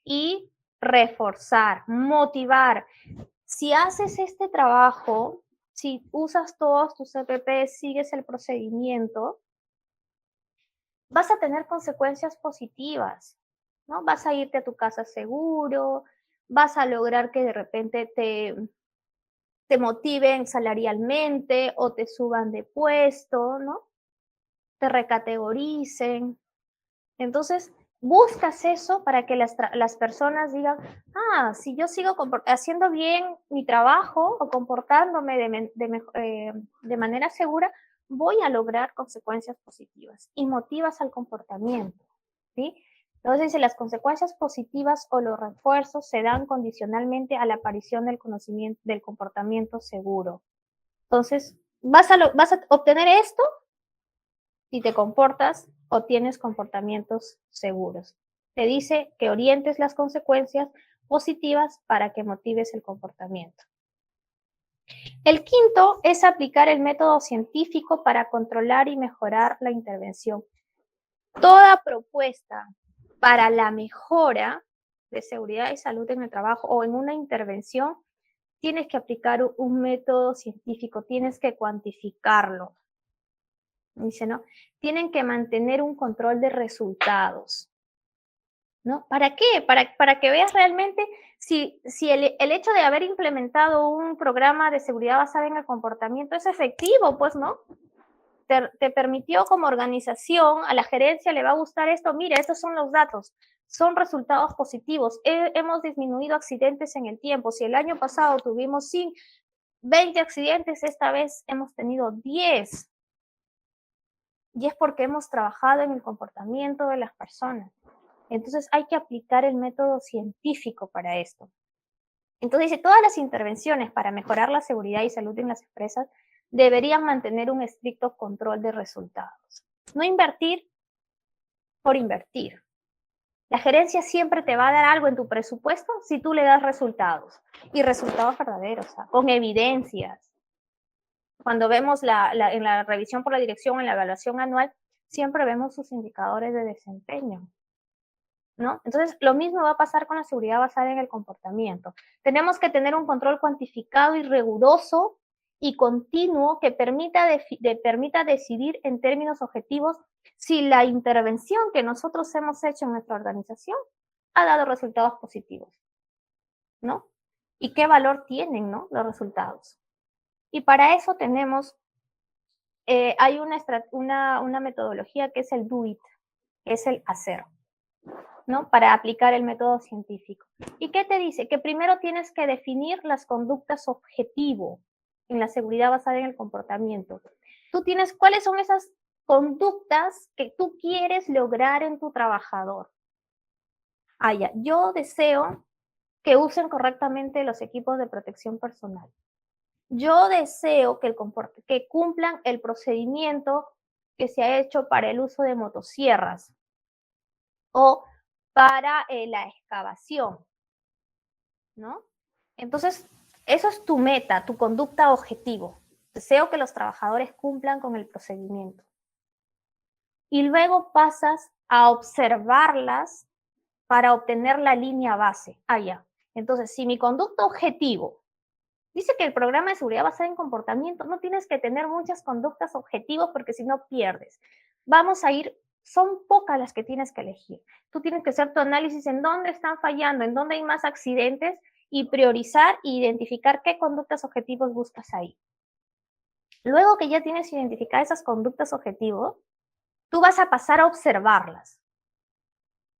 y reforzar, motivar. Si haces este trabajo, si usas todos tus EPPs, sigues el procedimiento, vas a tener consecuencias positivas, ¿no? Vas a irte a tu casa seguro, vas a lograr que de repente te motiven salarialmente o te suban de puesto, ¿no? Te recategoricen. Entonces, buscas eso para que las personas digan, si yo sigo haciendo bien mi trabajo o comportándome de manera segura, voy a lograr consecuencias positivas y motivas al comportamiento, ¿sí? Entonces dice, las consecuencias positivas o los refuerzos se dan condicionalmente a la aparición del conocimiento del comportamiento seguro. Entonces, vas a obtener esto si te comportas o tienes comportamientos seguros. Te dice que orientes las consecuencias positivas para que motives el comportamiento. El quinto es aplicar el método científico para controlar y mejorar la intervención. Toda propuesta para la mejora de seguridad y salud en el trabajo o en una intervención tienes que aplicar un método científico, tienes que cuantificarlo. Dice, ¿no? Tienen que mantener un control de resultados. ¿No? ¿Para qué? Para que veas realmente si el hecho de haber implementado un programa de seguridad basada en el comportamiento es efectivo, pues, ¿no? Te permitió como organización, a la gerencia le va a gustar esto, mira, estos son los datos, son resultados positivos, hemos disminuido accidentes en el tiempo, si el año pasado tuvimos 20 accidentes, esta vez hemos tenido 10, y es porque hemos trabajado en el comportamiento de las personas. Entonces hay que aplicar el método científico para esto. Entonces dice, todas las intervenciones para mejorar la seguridad y salud en las empresas deberían mantener un estricto control de resultados. No invertir por invertir. La gerencia siempre te va a dar algo en tu presupuesto si tú le das resultados, y resultados verdaderos, con evidencias. Cuando vemos en la revisión por la dirección, en la evaluación anual, siempre vemos sus indicadores de desempeño, ¿no? Entonces, lo mismo va a pasar con la seguridad basada en el comportamiento. Tenemos que tener un control cuantificado y riguroso y continuo que permita decidir en términos objetivos si la intervención que nosotros hemos hecho en nuestra organización ha dado resultados positivos, ¿no? Y qué valor tienen, ¿no? Los resultados. Y para eso tenemos, hay una metodología que es el do it, que es el hacer, ¿no? Para aplicar el método científico. ¿Y qué te dice? Que primero tienes que definir las conductas objetivo en la seguridad basada en el comportamiento. Tú tienes, ¿cuáles son esas conductas que tú quieres lograr en tu trabajador? Ya, yo deseo que usen correctamente los equipos de protección personal. Yo deseo que cumplan el procedimiento que se ha hecho para el uso de motosierras o para la excavación, ¿no? Entonces, eso es tu meta, tu conducta objetivo. Deseo que los trabajadores cumplan con el procedimiento. Y luego pasas a observarlas para obtener la línea base. Ya. Entonces, si mi conducta objetivo dice que el programa de seguridad basada en comportamiento, no tienes que tener muchas conductas objetivos porque si no pierdes. Vamos a ir, son pocas las que tienes que elegir. Tú tienes que hacer tu análisis en dónde están fallando, en dónde hay más accidentes y priorizar e identificar qué conductas objetivos buscas ahí. Luego que ya tienes identificadas esas conductas objetivos, tú vas a pasar a observarlas.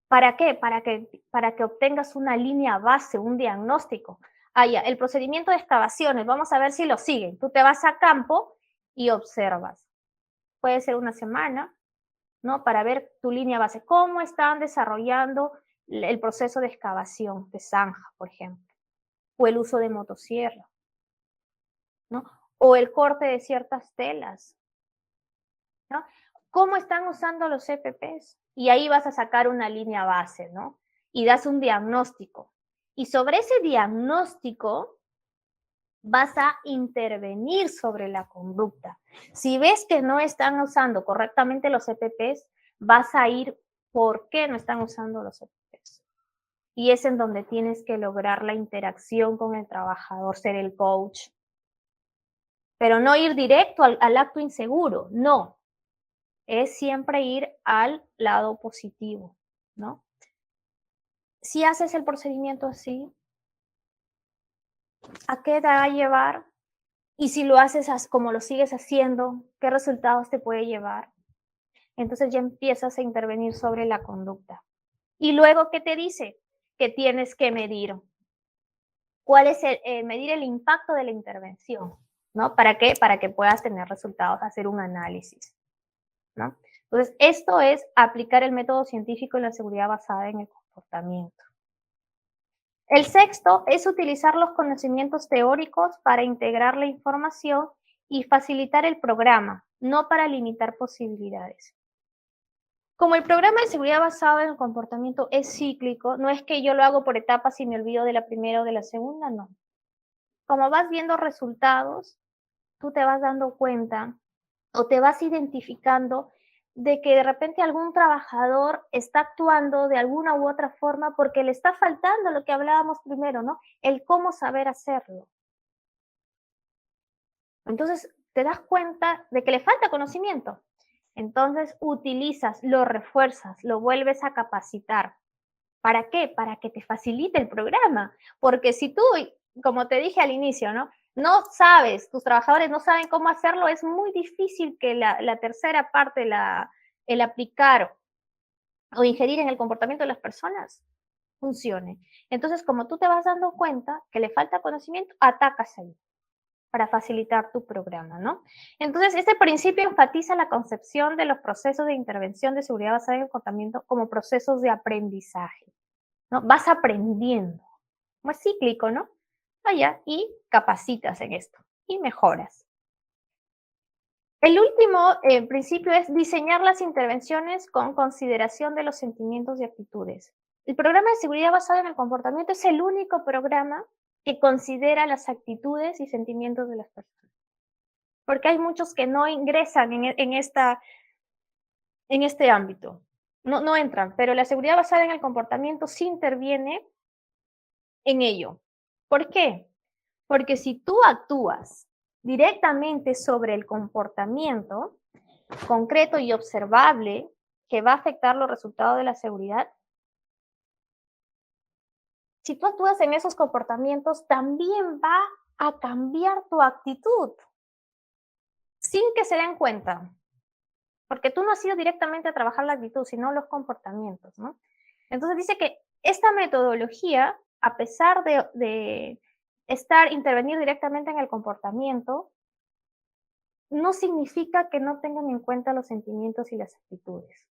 ¿Para qué? Para que obtengas una línea base, un diagnóstico. Ya, el procedimiento de excavaciones, vamos a ver si lo siguen. Tú te vas a campo y observas. Puede ser una semana, ¿no? Para ver tu línea base, cómo están desarrollando el proceso de excavación de zanja, por ejemplo, o el uso de motosierra, ¿no? O el corte de ciertas telas, ¿no? ¿Cómo están usando los EPPs? Y ahí vas a sacar una línea base, ¿no? Y das un diagnóstico. Y sobre ese diagnóstico vas a intervenir sobre la conducta. Si ves que no están usando correctamente los EPPs, vas a ir por qué no están usando los EPPs. Y es en donde tienes que lograr la interacción con el trabajador, ser el coach. Pero no ir directo al acto inseguro, no. Es siempre ir al lado positivo, ¿no? Si haces el procedimiento así, ¿a qué te va a llevar? Y si lo haces como lo sigues haciendo, ¿qué resultados te puede llevar? Entonces ya empiezas a intervenir sobre la conducta. Y luego, ¿qué te dice? Que tienes que medir. ¿Cuál es medir el impacto de la intervención? ¿No? ¿Para qué? Para que puedas tener resultados, hacer un análisis, ¿no? Entonces, esto es aplicar el método científico en la seguridad basada en el comportamiento. El sexto es utilizar los conocimientos teóricos para integrar la información y facilitar el programa, no para limitar posibilidades. Como el programa de seguridad basado en el comportamiento es cíclico, no es que yo lo hago por etapas y me olvido de la primera o de la segunda, no. Como vas viendo resultados, tú te vas dando cuenta o te vas identificando de que de repente algún trabajador está actuando de alguna u otra forma porque le está faltando lo que hablábamos primero, ¿no? El cómo saber hacerlo. Entonces, te das cuenta de que le falta conocimiento. Entonces, utilizas, lo refuerzas, lo vuelves a capacitar. ¿Para qué? Para que te facilite el programa. Porque si tú, como te dije al inicio, ¿no? No sabes, tus trabajadores no saben cómo hacerlo, es muy difícil que la tercera parte, el aplicar o ingerir en el comportamiento de las personas, funcione. Entonces, como tú te vas dando cuenta que le falta conocimiento, atacas ahí para facilitar tu programa, ¿no? Entonces, este principio enfatiza la concepción de los procesos de intervención de seguridad basada en el comportamiento como procesos de aprendizaje, ¿no? Vas aprendiendo, como es cíclico, ¿no? Allá y capacitas en esto y mejoras. El último principio es diseñar las intervenciones con consideración de los sentimientos y actitudes. El programa de seguridad basado en el comportamiento es el único programa que considera las actitudes y sentimientos de las personas. Porque hay muchos que no ingresan en este ámbito, no entran, pero la seguridad basada en el comportamiento sí interviene en ello. ¿Por qué? Porque si tú actúas directamente sobre el comportamiento concreto y observable que va a afectar los resultados de la seguridad, si tú actúas en esos comportamientos, también va a cambiar tu actitud sin que se den cuenta. Porque tú no has ido directamente a trabajar la actitud, sino los comportamientos, ¿no? Entonces dice que esta metodología, a pesar de intervenir directamente en el comportamiento, no significa que no tengan en cuenta los sentimientos y las actitudes,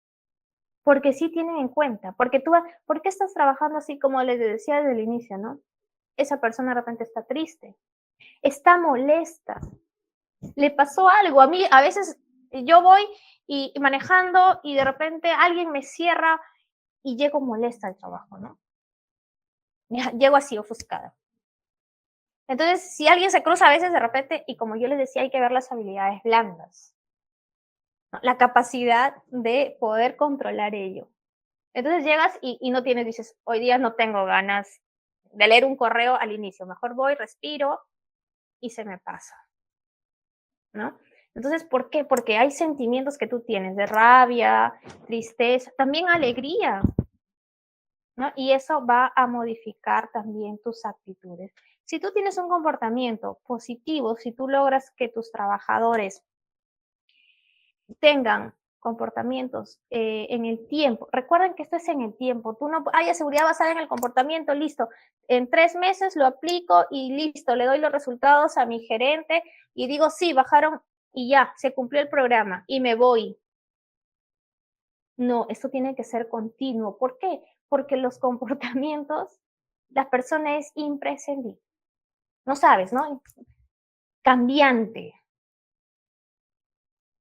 porque sí tienen en cuenta, porque ¿por qué estás trabajando así como les decía desde el inicio, no? Esa persona de repente está triste, está molesta, le pasó algo. A mí a veces yo voy y manejando y de repente alguien me cierra y llego molesta al trabajo, ¿no? Llego así ofuscada. Entonces, si alguien se cruza a veces de repente, y como yo les decía, hay que ver las habilidades blandas, ¿no? La capacidad de poder controlar ello. Entonces llegas y no tienes, dices, hoy día no tengo ganas de leer un correo al inicio, mejor voy, respiro y se me pasa, ¿no? Entonces, ¿por qué? Porque hay sentimientos que tú tienes de rabia, tristeza, también alegría, ¿no? Y eso va a modificar también tus actitudes. Si tú tienes un comportamiento positivo, si tú logras que tus trabajadores tengan comportamientos en el tiempo. Recuerden que esto es en el tiempo. Tú no hay seguridad basada en el comportamiento, listo. En 3 meses lo aplico y listo, le doy los resultados a mi gerente y digo, sí, bajaron y ya, se cumplió el programa y me voy. No, esto tiene que ser continuo. ¿Por qué? Porque los comportamientos, la persona es imprescindible. No sabes, ¿no? Cambiante.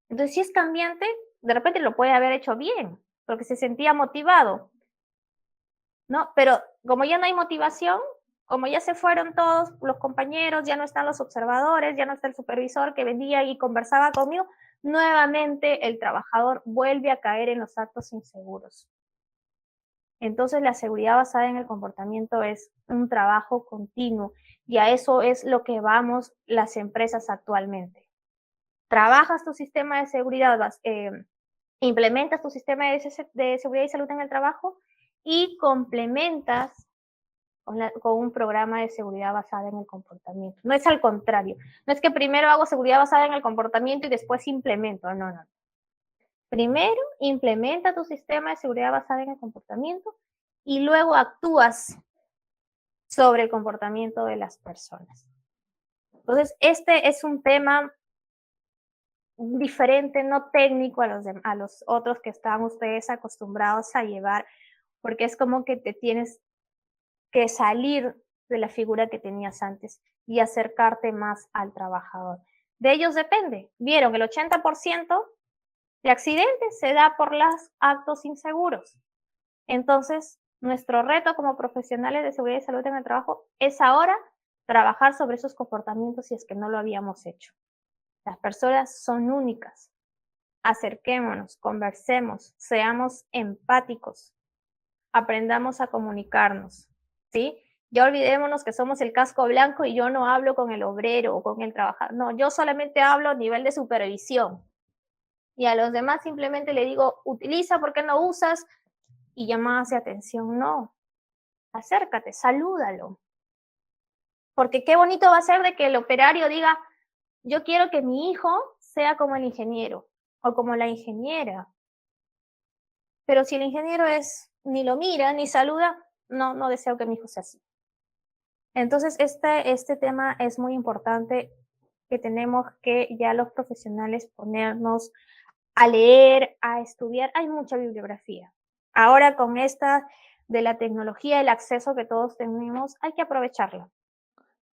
Entonces, si es cambiante, de repente lo puede haber hecho bien, porque se sentía motivado, ¿no? Pero como ya no hay motivación, como ya se fueron todos los compañeros, ya no están los observadores, ya no está el supervisor que venía y conversaba conmigo, nuevamente el trabajador vuelve a caer en los actos inseguros. Entonces, la seguridad basada en el comportamiento es un trabajo continuo y a eso es lo que vamos las empresas actualmente. Trabajas tu sistema de seguridad, implementas tu sistema de seguridad y salud en el trabajo y complementas con un programa de seguridad basada en el comportamiento. No es al contrario, no es que primero hago seguridad basada en el comportamiento y después implemento, no, no. Primero implementa tu sistema de seguridad basada en el comportamiento y luego actúas sobre el comportamiento de las personas. Entonces, este es un tema diferente, no técnico a los otros que están ustedes acostumbrados a llevar, porque es como que te tienes que salir de la figura que tenías antes y acercarte más al trabajador. De ellos depende. Vieron, el 80% de accidentes se da por los actos inseguros. Entonces, nuestro reto como profesionales de seguridad y salud en el trabajo es ahora trabajar sobre esos comportamientos si es que no lo habíamos hecho. Las personas son únicas. Acerquémonos, conversemos, seamos empáticos, aprendamos a comunicarnos, ¿sí? Ya olvidémonos que somos el casco blanco y yo no hablo con el obrero o con el trabajador. No, yo solamente hablo a nivel de supervisión. Y a los demás simplemente le digo, utiliza, ¿por qué no usas? Y llamadas de atención, no. Acércate, salúdalo. Porque qué bonito va a ser de que el operario diga, yo quiero que mi hijo sea como el ingeniero o como la ingeniera. Pero si el ingeniero es, ni lo mira, ni saluda, no, no deseo que mi hijo sea así. Entonces, este tema es muy importante que tenemos que ya los profesionales ponernos a leer, a estudiar. Hay mucha bibliografía. Ahora con esta de la tecnología, el acceso que todos tenemos, hay que aprovecharlo.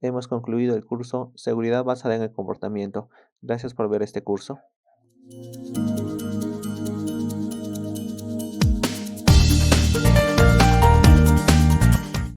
Hemos concluido el curso Seguridad basada en el comportamiento. Gracias por ver este curso.